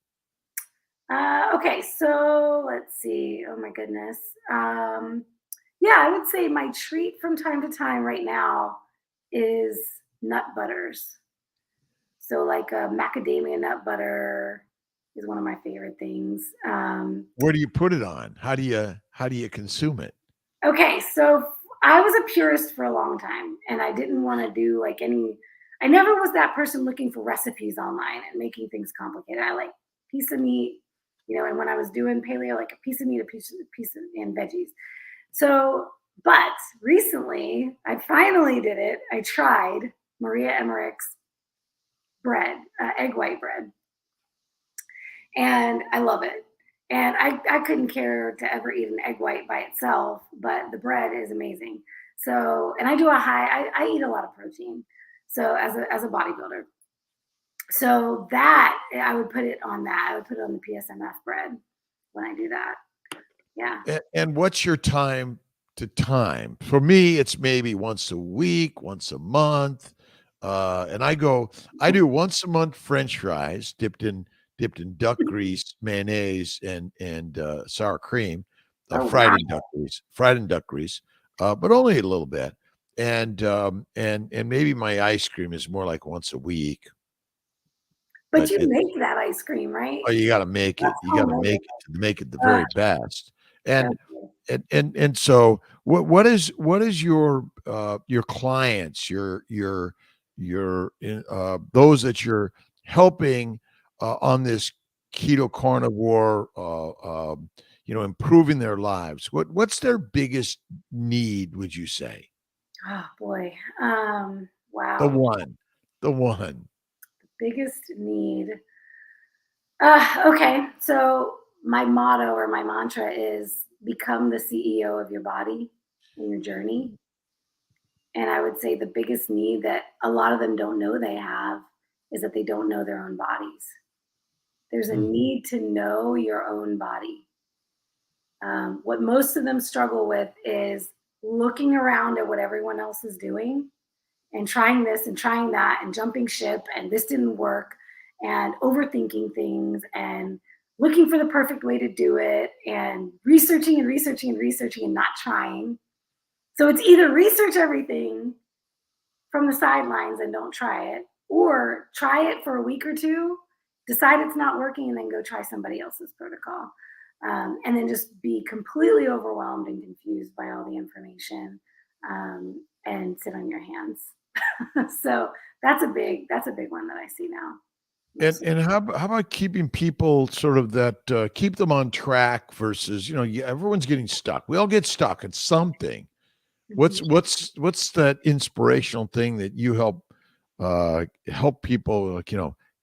Okay, so let's see. Oh my goodness. Yeah, I would say my treat from time to time right now is nut butters. So like a macadamia nut butter is one of my favorite things. Where do you put it on? How do you consume it? Okay, so I was a purist for a long time, and I didn't want to do I never was that person looking for recipes online and making things complicated. I like piece of meat, and when I was doing paleo, like a piece of meat, a piece of, and veggies. So, but recently I finally did it. I tried Maria Emmerich's bread, egg white bread, and I love it. And I couldn't care to ever eat an egg white by itself, but the bread is amazing. So, and I do I eat a lot of protein. So as a bodybuilder. So that I would put it on that. I would put it on the PSMF bread when I do that. Yeah. And what's your time to time? For me, it's maybe once a week, once a month. And I do once a month French fries dipped in duck grease, mayonnaise, and sour cream, fried in duck grease, but only a little bit. And maybe my ice cream is more like once a week. But you make that ice cream, right? Oh, you got to make it. You got to make it the very best. And so what is your clients, your those that you're helping on this keto carnivore, improving their lives? What's their biggest need, would you say? Oh boy. The Wow. one, the one. Biggest need. Okay. So my motto or my mantra is become the CEO of your body in your journey. And I would say the biggest need that a lot of them don't know they have is that they don't know their own bodies. There's a Mm. need to know your own body. What most of them struggle with is looking around at what everyone else is doing and trying this and trying that and jumping ship and this didn't work and overthinking things and looking for the perfect way to do it and researching and researching and researching and not trying. So it's either research everything from the sidelines and don't try it, or try it for a week or two, decide it's not working, and then go try somebody else's protocol. And then just be completely overwhelmed and confused by all the information, and sit on your hands. So that's a big one that I see now. And how about keeping people sort of that keep them on track versus, everyone's getting stuck. We all get stuck at something. Mhm. What's that inspirational thing that you help people,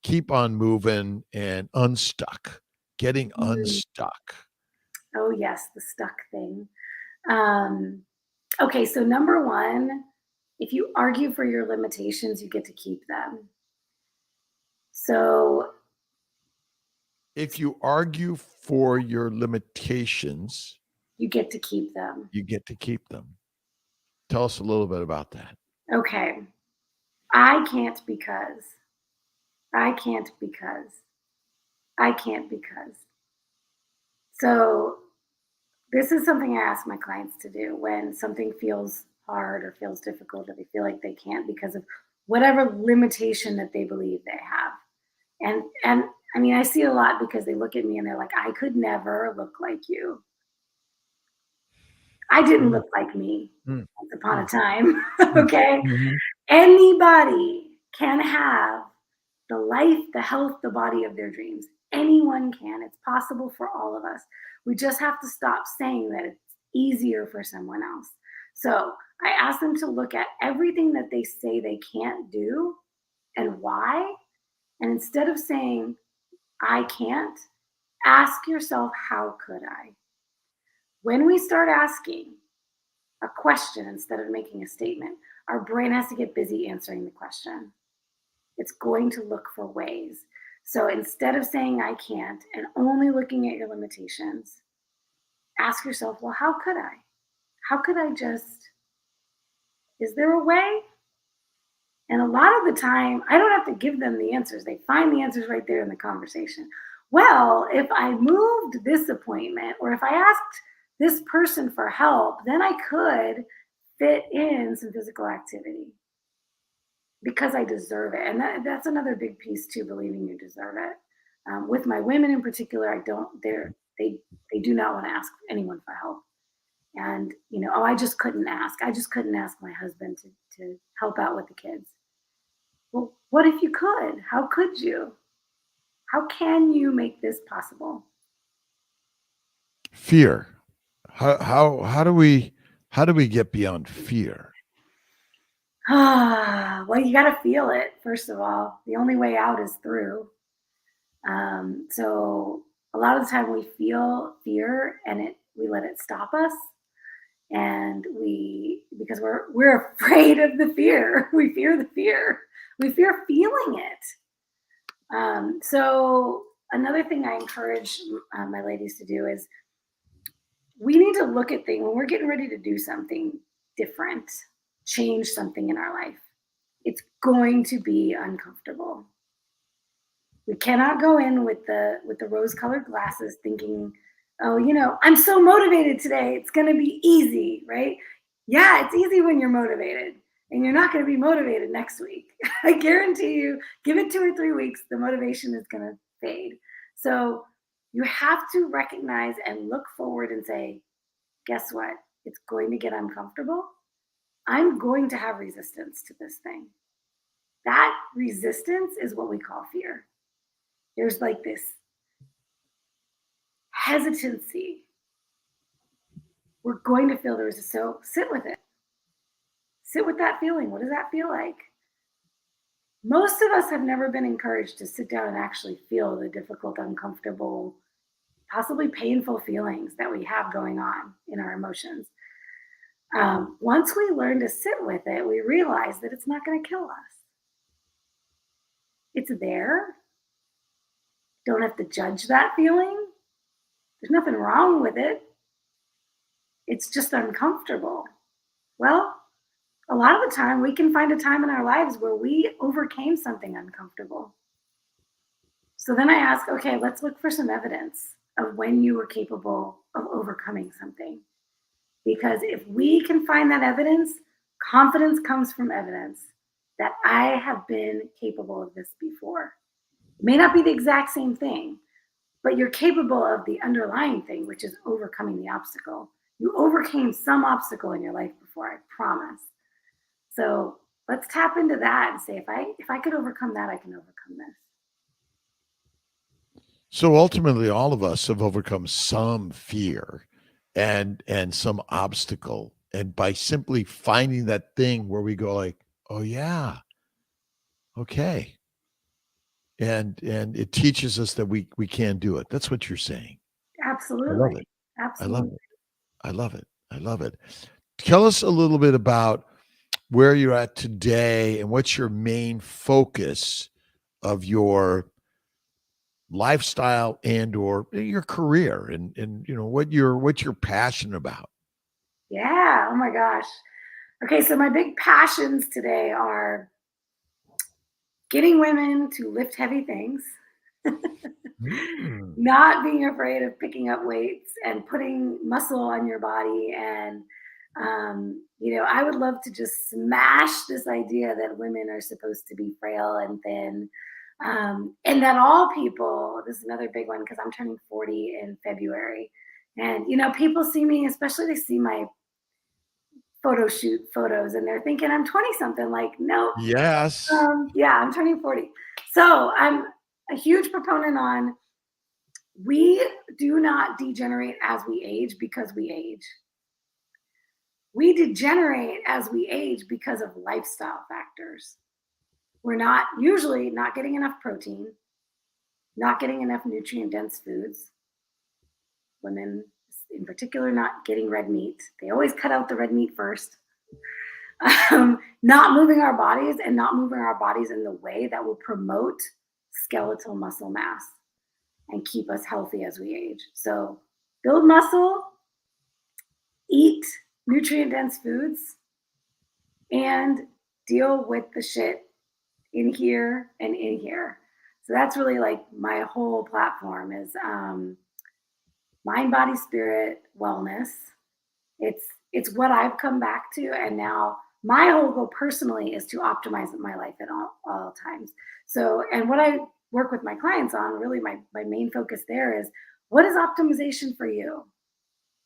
keep on moving and unstuck, getting Mm. unstuck? Oh yes, the stuck thing. Um, okay, so number one, if you argue for your limitations, you get to keep them. So If you argue for your limitations, you get to keep them. you get to keep them. Tell us a little bit about that. Okay. I can't because. I can't because. I can't because. So this is something I ask my clients to do when something feels hard or feels difficult or they feel like they can't because of whatever limitation that they believe they have. And I mean, I see it a lot because they look at me and they're like, I could never look like you. I didn't Mm, look like me mm, once upon a mm, time. mm, Okay. mhm. Anybody can have the life, the health, the body of their dreams. Anyone can. It's possible for all of us. We just have to stop saying that it's easier for someone else. So I ask them to look at everything that they say they can't do and why. And instead of saying, I can't, ask yourself, how could I? When we start asking a question instead of making a statement, our brain has to get busy answering the question. It's going to look for ways. So instead of saying I can't and only looking at your limitations, ask yourself, well, how could I? How could I just, is there a way? And a lot of the time, I don't have to give them the answers. They find the answers right there in the conversation. Well, if I moved this appointment or if I asked this person for help, then I could fit in some physical activity because I deserve it. And that's another big piece too, believing you deserve it. With my women in particular, I don't. They do not want to ask anyone for help. And oh, I just couldn't ask. I just couldn't ask my husband to help out with the kids. Well, what if you could? How could you? How can you make this possible? Fear. How do we get beyond fear? Well, you got to feel it first of all. The only way out is through. So a lot of the time we feel fear and we let it stop us, and because we're afraid of the fear. We fear the fear. We fear feeling it. So another thing I encourage my ladies to do is we need to look at things when we're getting ready to do something different, change something in our life. It's going to be uncomfortable. We cannot go in with the rose-colored glasses thinking, "Oh, I'm so motivated today. It's going to be easy," right? Yeah, it's easy when you're motivated, and you're not going to be motivated next week. I guarantee you, give it 2 or 3 weeks, the motivation is going to fade. So you have to recognize and look forward and say, guess what? It's going to get uncomfortable. I'm going to have resistance to this thing. That resistance is what we call fear. There's like this hesitancy. We're going to feel there's so sit with it. Sit with that feeling. What does that feel like? Most of us have never been encouraged to sit down and actually feel the difficult, uncomfortable, possibly painful feelings that we have going on in our emotions. Once we learn to sit with it, we realize that it's not going to kill us. It's there. Don't have to judge that feeling. There's nothing wrong with it. It's just uncomfortable. Well, a lot of the time we can find a time in our lives where we overcame something uncomfortable. So then I ask, okay, let's look for some evidence of when you were capable of overcoming something. Because if we can find that evidence, confidence comes from evidence that I have been capable of this before. It may not be the exact same thing, but you're capable of the underlying thing, which is overcoming the obstacle. You overcame some obstacle in your life before, I promise. So let's tap into that and say, if I could overcome that, I can overcome this. So ultimately, all of us have overcome some fear and some obstacle, and by simply finding that thing where we go like, oh yeah, okay, and it teaches us that we can do it. That's what you're saying. I love Absolutely. it. I love Absolutely. it. I love it. I love it. Tell us a little bit about where you're at today and what's your main focus of your lifestyle and or your career, and what you're passionate about. Yeah. Oh my gosh. Okay. So my big passions today are getting women to lift heavy things, Mm. not being afraid of picking up weights and putting muscle on your body. And, I would love to just smash this idea that women are supposed to be frail and thin. And that all people, this is another big one because I'm turning 40 in February. And, people see me, especially they see my photo shoot photos and they're thinking I'm 20 something. Like, no, Yes. yeah, I'm turning 40. So I'm a huge proponent on we do not degenerate as we age because we age. We degenerate as we age because of lifestyle factors. We're not usually not getting enough protein, not getting enough nutrient dense foods. Women in particular not getting red meat. They always cut out the red meat first. Not moving our bodies and not moving our bodies in the way that will promote skeletal muscle mass and keep us healthy as we age. So build muscle, eat nutrient dense foods, and deal with the shit in here and in here. So that's really like my whole platform is mind, body, spirit, wellness. It's what I've come back to, and now my whole goal personally is to optimize my life at all times. So, and what I work with my clients on, really my main focus there is what is optimization for you?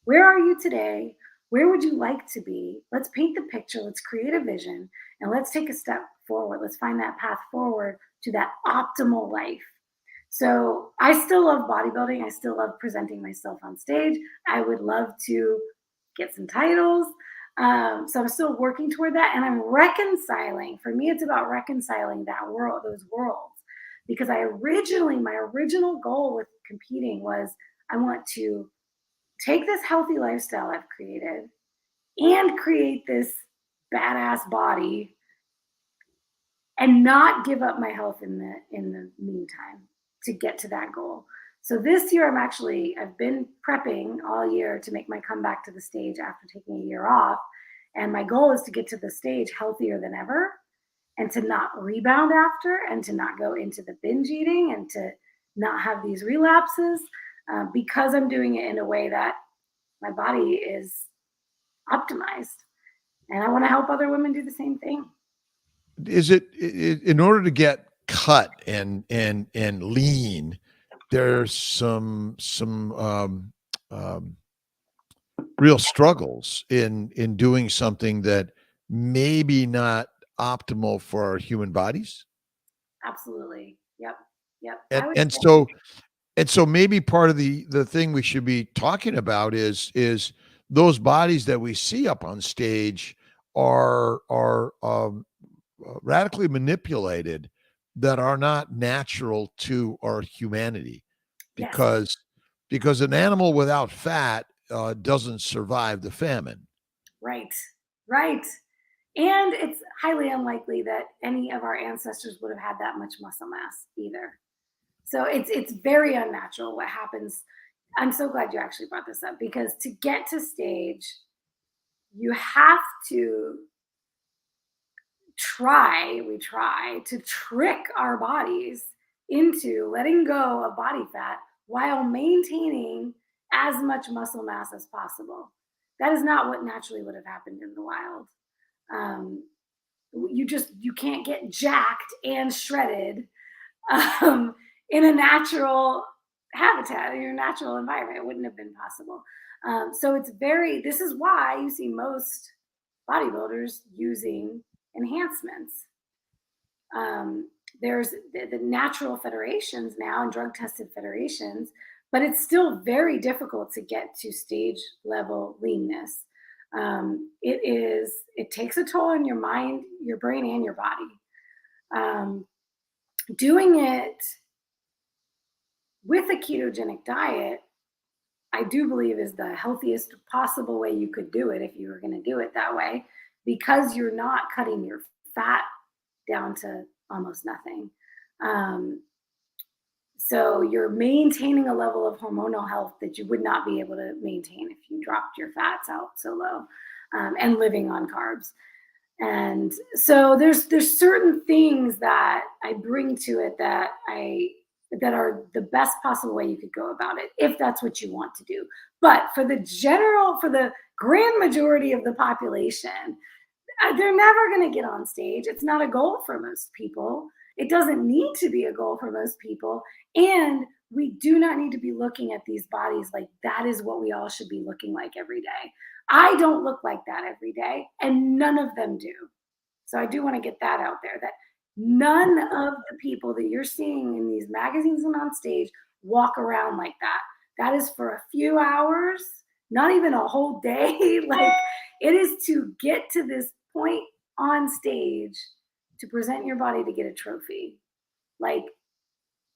Where are you today? Where would you like to be? Let's paint the picture, let's create a vision, and let's take a step forward. Let's find that path forward to that optimal life. So I still love bodybuilding. I still love presenting myself on stage. I would love to get some titles. So I'm still working toward that. And I'm reconciling. For me, it's about reconciling that world, those worlds. Because my original goal with competing was I want to take this healthy lifestyle I've created and create this badass body and not give up my health in the meantime to get to that goal. So this year I've been prepping all year to make my comeback to the stage after taking a year off. And my goal is to get to the stage healthier than ever and to not rebound after and to not go into the binge eating and to not have these relapses because I'm doing it in a way that my body is optimized. And I want to help other women do the same thing. Is it in order to get cut and lean, there's some real struggles in doing something that maybe not optimal for our human bodies? Absolutely. Yep. Yep. And I would and say, so and so maybe part of the thing we should be talking about is those bodies that we see up on stage are radically manipulated, that are not natural to our humanity, yes, because an animal without fat doesn't survive the famine. right. Right. And it's highly unlikely that any of our ancestors would have had that much muscle mass either. So it's very unnatural what happens. I'm so glad you actually brought this up, because to get to stage, you have to we try to trick our bodies into letting go of body fat while maintaining as much muscle mass as possible. That is not what naturally would have happened in the wild. Um, you can't get jacked and shredded in a natural habitat, in your natural environment. It wouldn't have been possible. So this is why you see most bodybuilders using enhancements. There's the natural federations now and drug tested federations, but it's still very difficult to get to stage level leanness. It takes a toll on your mind, your brain, and your body. Doing it with a ketogenic diet, I do believe, is the healthiest possible way you could do it if you were going to do it that way, because you're not cutting your fat down to almost nothing. So you're maintaining a level of hormonal health that you would not be able to maintain if you dropped your fats out so low, and living on carbs. And so there's certain things that I bring to it that are the best possible way you could go about it, if that's what you want to do. But for the grand majority of the population, they're never going to get on stage. It's not a goal for most people. It doesn't need to be a goal for most people. And we do not need to be looking at these bodies like that is what we all should be looking like every day. I don't look like that every day, and none of them do. So I do want to get that out there, that none of the people that you're seeing in these magazines and on stage walk around like that. That is for a few hours, not even a whole day. Like, it is to get to this point on stage to present your body to get a trophy. Like,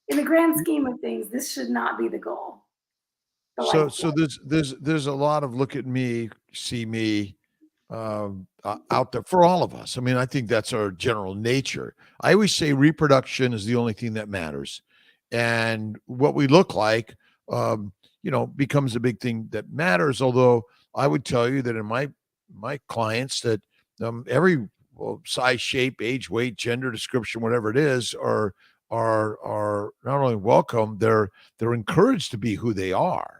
in the grand scheme of things, this should not be the goal. The So life so there's a lot of look at me, see me, out there for all of us. I mean, I think that's our general nature. I always say reproduction is the only thing that matters, and what we look like, becomes a big thing that matters. Although I would tell you that in my clients that every size, shape, age, weight, gender, description, whatever it is, are not only welcome, they're encouraged to be who they are.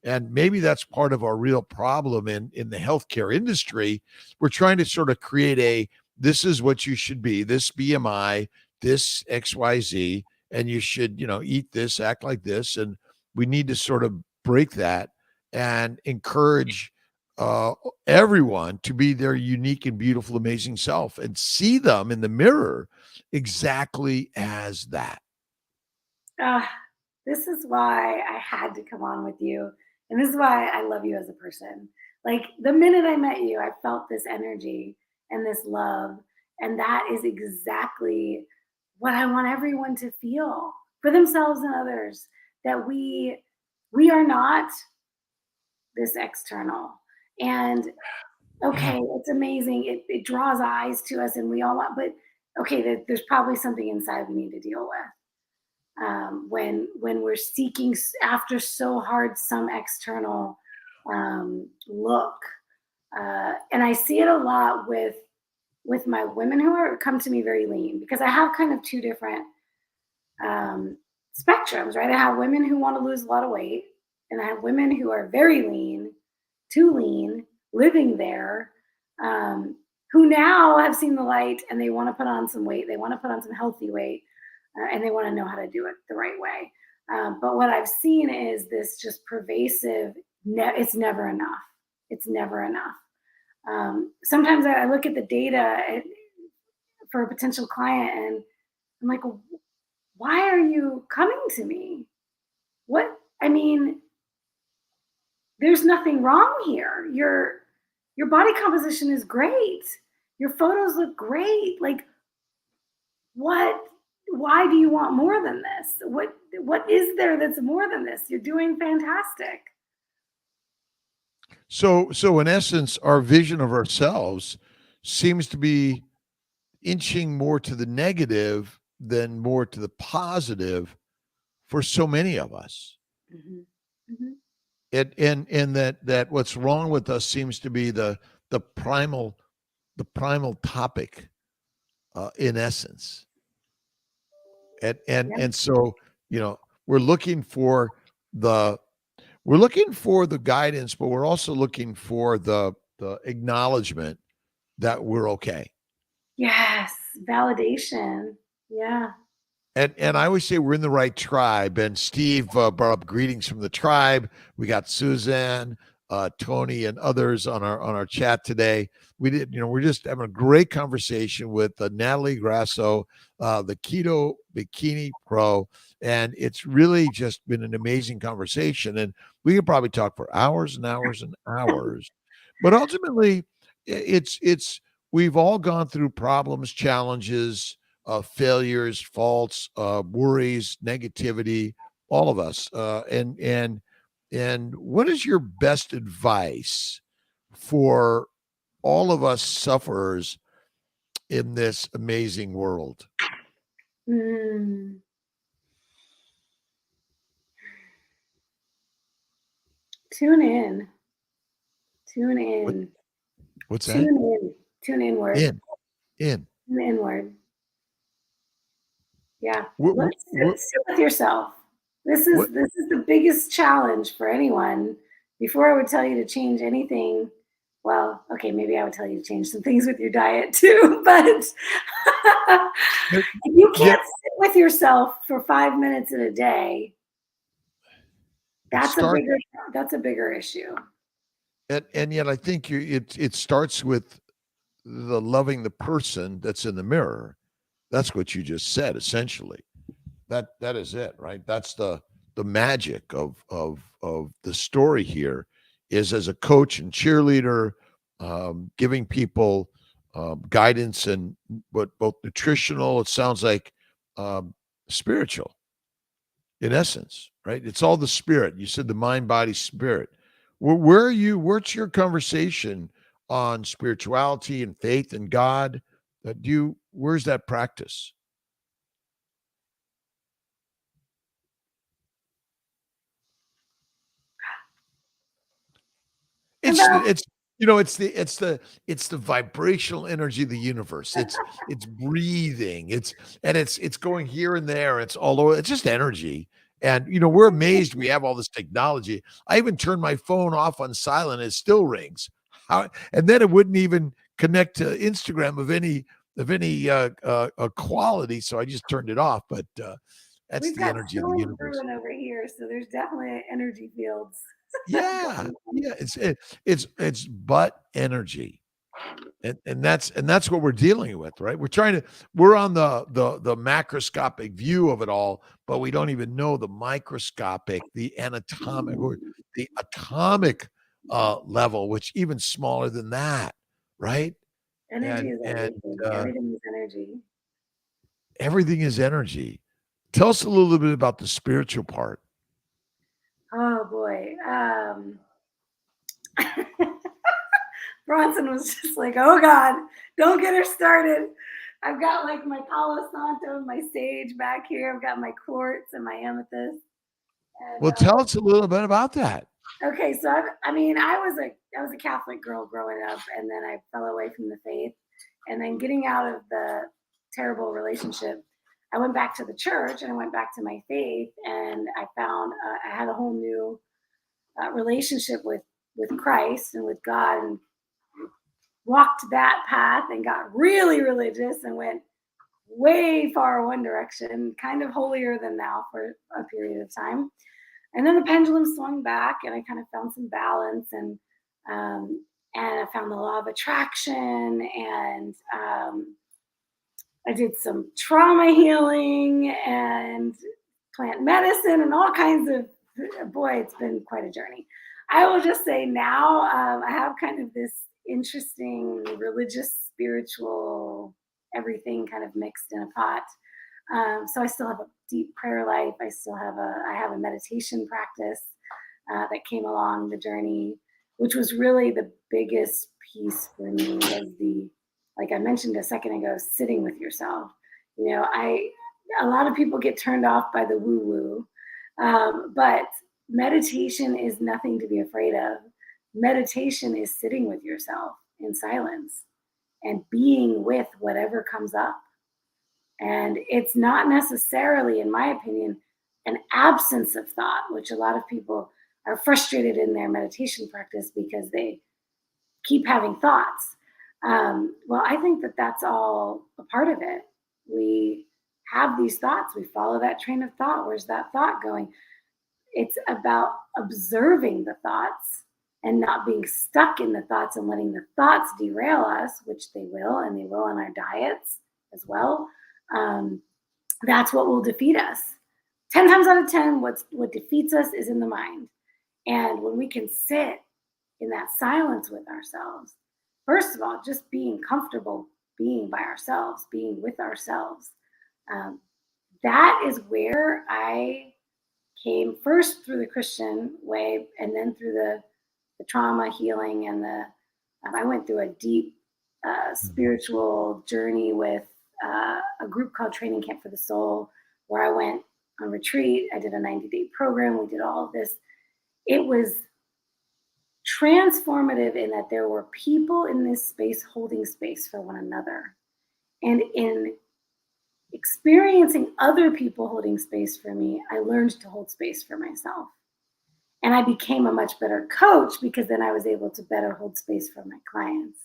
And maybe that's part of our real problem in the healthcare industry. We're trying to sort of create this is what you should be, this BMI, this XYZ, and you should, eat this, act like this. And we need to sort of break that and encourage everyone to be their unique and beautiful, amazing self, and see them in the mirror exactly as that. Uh, this is why I had to come on with you. And this is why I love you as a person. Like, the minute I met you, I felt this energy and this love. And that is exactly what I want everyone to feel for themselves and others, that we are not this external. And okay, it's amazing. It draws eyes to us and we all want, but okay, there's probably something inside we need to deal with. When we're seeking after so hard some external look, and I see it a lot with my women who come to me very lean, because I have kind of two different spectrums, right? I have women who want to lose a lot of weight, and I have women who are very lean, too lean, living there, who now have seen the light and they want to put on some weight. They want to put on some healthy weight. And they want to know how to do it the right way. But what I've seen is this just pervasive, it's never enough. It's never enough. Sometimes I look at the data for a potential client, and I'm like, why are you coming to me? What? I mean, there's nothing wrong here. Your body composition is great. Your photos look great. Like, what? Why do you want more than this? What is there that's more than this? You're doing fantastic. So in essence, our vision of ourselves seems to be inching more to the negative than more to the positive for so many of us. Mhm. Mhm. And that what's wrong with us seems to be the primal topic, in essence. Yeah. And so, you know, we're looking for the we're looking for the guidance, but we're also looking for the acknowledgement that we're okay. Yes. Validation. Yeah. And I always say we're in the right tribe. And Steve brought up greetings from the tribe. We got Suzanne, Tony, and others on our chat today. We did, we're just having a great conversation with Natalie Grasso, the Keto Bikini Pro, and it's really just been an amazing conversation. And we could probably talk for hours and hours and hours, but ultimately, it's we've all gone through problems, challenges, failures, faults, worries, negativity, all of us. And what is your best advice for all of us sufferers in this amazing world? Mm. Tune in. Tune What, in. what's that? Tune in. Tune inward. In. Tune inward. Yeah. What, Let's what, sit with yourself. This is what, this is the biggest challenge for anyone. Before I would tell you to change anything, well, okay, maybe I would tell you to change some things with your diet too, but if you yeah, can't sit with yourself for 5 minutes in a day, it that's a starts, bigger issue. and yet I think it starts with the loving the person that's in the mirror. That's what you just said, essentially. That is it, right? That's the magic of the story here, is as a coach and cheerleader, giving people guidance, and but both nutritional, it sounds like, um, spiritual, in essence, right? It's all the spirit. You said the mind, body, spirit. Where are you? What's your conversation on spirituality and faith and God? Where's that practice? It's About it's it's the vibrational energy of the universe. It's breathing. It's going here and there. It's all over. It's just energy. And we're amazed we have all this technology. I even turned my phone off on silent. It still rings. And then it wouldn't even connect to Instagram of any quality. So I just turned it off. But that's we've the got energy of the stones universe. brewing over here, so there's definitely energy fields Yeah, going on. yeah. It's but energy. And that's what we're dealing with, right? We're on the macroscopic view of it all, but we don't even know the microscopic, the anatomic, or the atomic level, which even smaller than that, right? Energy and is and everything. uh, Everything is energy. everything is energy. Tell us a little bit about the spiritual part. Oh boy. Bronson was just like, oh God, don't get her started. I've got like my Palo Santo and my sage back here. I've got my quartz and my amethyst. And Well, tell us a little bit about that. okay, so I was a Catholic girl growing up, and then I fell away from the faith, and then getting out of the terrible relationship, I went back to the church and I went back to my faith, and I found I had a whole new relationship with Christ and with God, and walked that path and got really religious and went way far one direction, kind of holier than thou for a period of time. And then the pendulum swung back, and I kind of found some balance, um, and I found the law of attraction, and I did some trauma healing and plant medicine and all kinds of, boy, it's been quite a journey. I will just say now I have kind of this interesting religious, spiritual, everything kind of mixed in a pot. So I still have a deep prayer life. I have a meditation practice that came along the journey, which was really the biggest piece for me was like I mentioned a second ago, sitting with yourself. A lot of people get turned off by the woo woo, but meditation is nothing to be afraid of. Meditation is sitting with yourself in silence and being with whatever comes up. And it's not necessarily, in my opinion, an absence of thought, which a lot of people are frustrated in their meditation practice because they keep having thoughts. Well, I think that that's all a part of it. We have these thoughts, we follow that train of thought. Where's that thought going? It's about observing the thoughts and not being stuck in the thoughts and letting the thoughts derail us, which they will, and they will in our diets as well. That's what will defeat us. 10 times out of 10, what defeats us is in the mind. And when we can sit in that silence with ourselves, first of all, just being comfortable being by ourselves, being with ourselves, that is where I came first through the Christian way, and then through the trauma healing and I went through a deep spiritual journey with a group called Training Camp for the Soul, where I went on retreat. I did a 90-day program. We did all of this. It was transformative in that there were people in this space holding space for one another. And in experiencing other people holding space for me, I learned to hold space for myself. And I became a much better coach because then I was able to better hold space for my clients.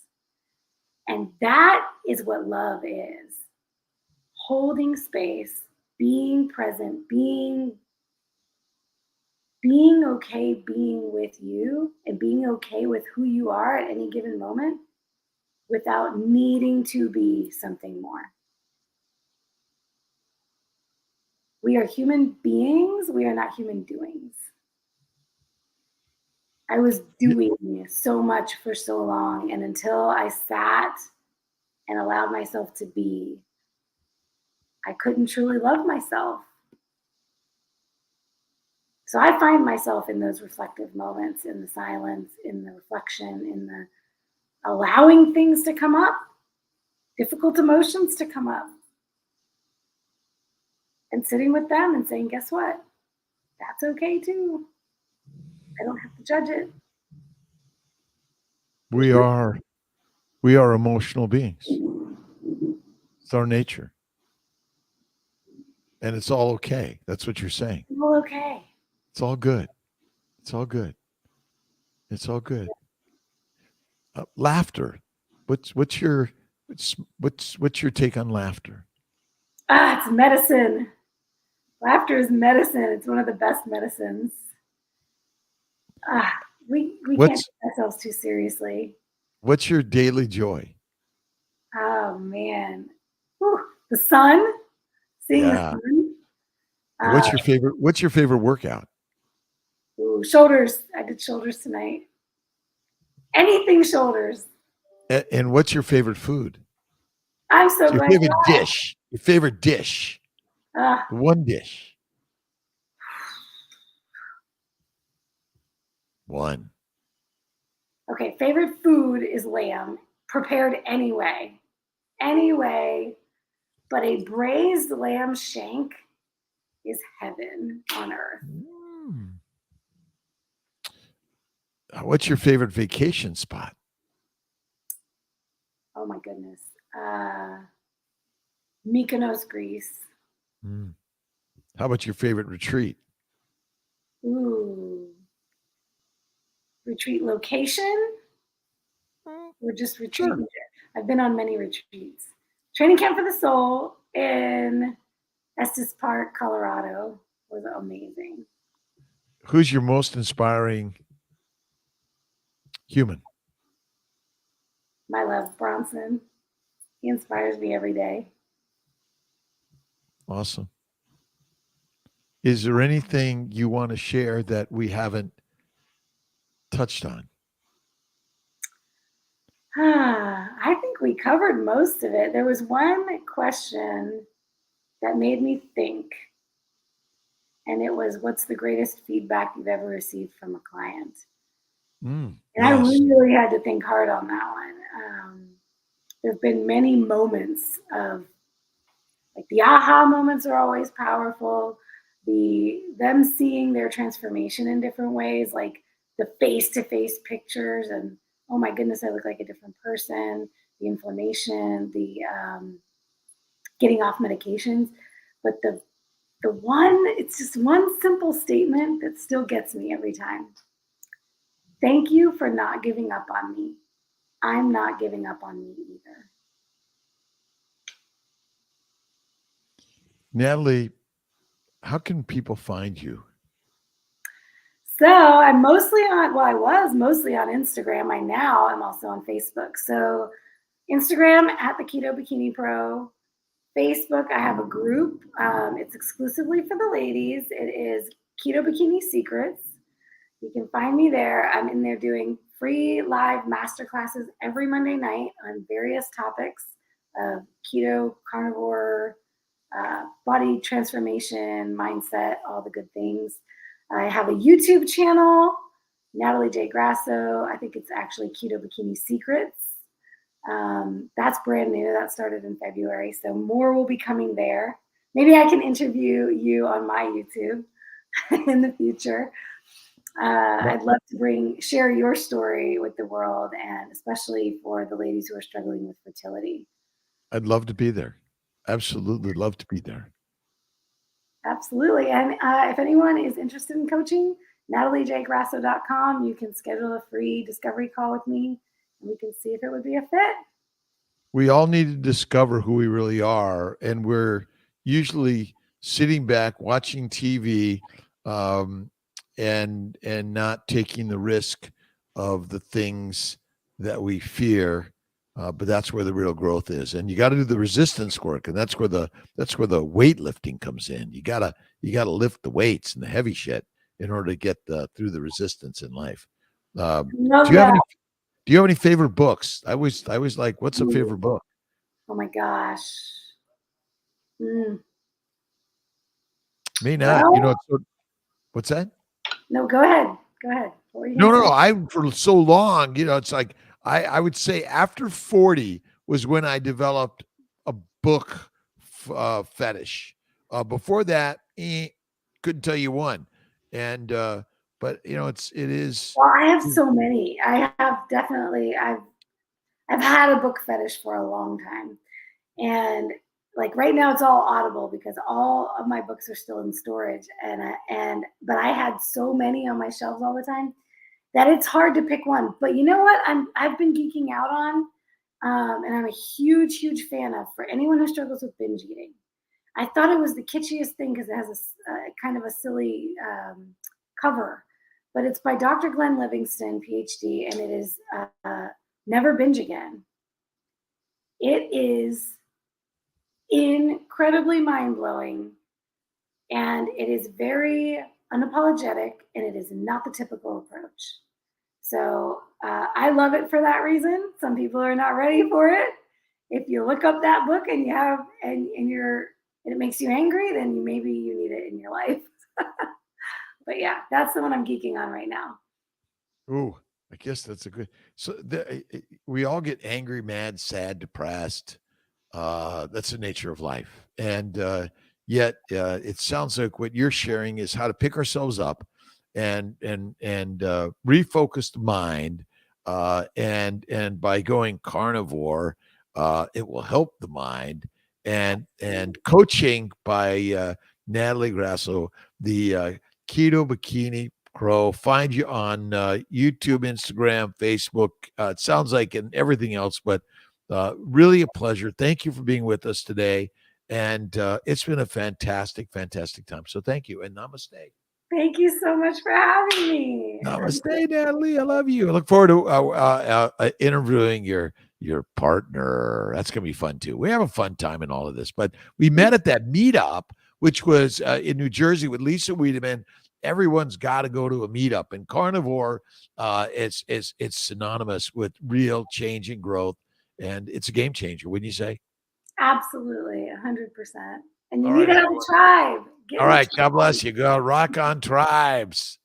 And that is what love is. Holding space, being present, being okay being with you and being okay with who you are at any given moment without needing to be something more. We are human beings. We are not human doings. I was doing so much for so long, and until I sat and allowed myself to be, I couldn't truly love myself. So I find myself in those reflective moments, in the silence, in the reflection, in the allowing things to come up, difficult emotions to come up, and sitting with them and saying, guess what? That's okay too. I don't have to judge it. We are emotional beings. It's our nature. And it's all okay. That's what you're saying. It's all okay. It's all good. It's all good. It's all good. Laughter. What's your take on laughter? It's medicine. Laughter is medicine. It's one of the best medicines. We can't take ourselves too seriously. What's your daily joy? Oh man, the sun. Seeing the sun. What's your favorite workout? Shoulders. I did shoulders tonight. Anything shoulders. And what's your favorite food? I'm so glad. Your favorite dish. Your favorite dish. One dish. One. Okay, favorite food is lamb, prepared anyway. But a braised lamb shank is heaven on earth. What's your favorite vacation spot? Oh my goodness. Mykonos, Greece. How about your favorite retreat? Retreat location? Or just retreat? Sure. I've been on many retreats. Training Camp for the Soul in Estes Park, Colorado was amazing. Who's your most inspiring human? My love, Bronson. He inspires me every day. Awesome. Is there anything you want to share that we haven't touched on? I think we covered most of it. There was one question that made me think, and it was, what's the greatest feedback you've ever received from a client? And I Yes. really had to think hard on that one. There have been many moments of, like, the aha moments are always powerful. Them seeing their transformation in different ways, like the face-to-face pictures, and oh my goodness, I look like a different person. The inflammation, the getting off medications, but the one, it's just one simple statement that still gets me every time. Thank you for not giving up on me. I'm not giving up on me either. Natalie, how can people find you? So I'm mostly on, well, I was mostly on Instagram. I'm also on Facebook. So Instagram at the Keto Bikini Pro. Facebook, I have a group. It's exclusively for the ladies. It is Keto Bikini Secrets. You can find me there. I'm in there doing free live masterclasses every Monday night on various topics of keto, carnivore, body transformation, mindset, all the good things. I have a YouTube channel, Natalie J. Grasso. I think it's actually Keto Bikini Secrets. That's brand new. That started in February. So more will be coming there. Maybe I can interview you on my YouTube in the future. I'd love to share your story with the world, and especially for the ladies who are struggling with fertility. I'd love to be there. Absolutely love to be there. Absolutely. And if anyone is interested in coaching, nataliejgrasso.com, you can schedule a free discovery call with me, and we can see if it would be a fit. We all need to discover who we really are, and we're usually sitting back watching TV, and not taking the risk of the things that we fear. But that's where the real growth is, and you got to do the resistance work, and that's where the weightlifting comes in. You gotta lift the weights and the heavy shit in order to get through the resistance in life. Do you have any favorite books? I was like, what's a favorite book? Oh my gosh. Me not. Well, what's that? No, go ahead. Go ahead. What were you No. gonna say? I for so long, it's like I would say after 40 was when I developed a book fetish. Before that, couldn't tell you one. And but it is. Well, I have so many. I've had a book fetish for a long time. And like right now it's all Audible because all of my books are still in storage, but I had so many on my shelves all the time that it's hard to pick one. But you know what I've been geeking out on, and I'm a huge fan of, for anyone who struggles with binge eating. I thought it was the kitschiest thing because it has a kind of a silly cover, but it's by Dr. Glenn Livingston, PhD, and it is Never Binge Again. It is incredibly mind-blowing, and it is very unapologetic, and it is not the typical approach. So I love it for that reason. Some people are not ready for it. If you look up that book and it makes you angry, then maybe you need it in your life. But yeah, that's the one I'm geeking on right now. Ooh, I guess that's a good. So we all get angry, mad, sad, depressed. That's the nature of life, and yet it sounds like what you're sharing is how to pick ourselves up and refocus the mind, and by going carnivore, it will help the mind, and coaching by Natalie Grasso, the Keto Bikini Pro. Find you on YouTube, Instagram, Facebook. It sounds like, and everything else, but really a pleasure. Thank you for being with us today. And it's been a fantastic time. So thank you, and namaste. Thank you so much for having me. Namaste, Natalie. I love you. I look forward to interviewing your your partner. That's going to be fun too. We have a fun time in all of this, but we met at that meetup, which was in New Jersey with Lisa Wiedemann. Everyone's got to go to a meetup, and Carnivore it's synonymous with real change and growth, and it's a game changer, wouldn't you say? Absolutely, 100%. And you All need right, to have a tribe. all right. God bless you. Go rock on tribes.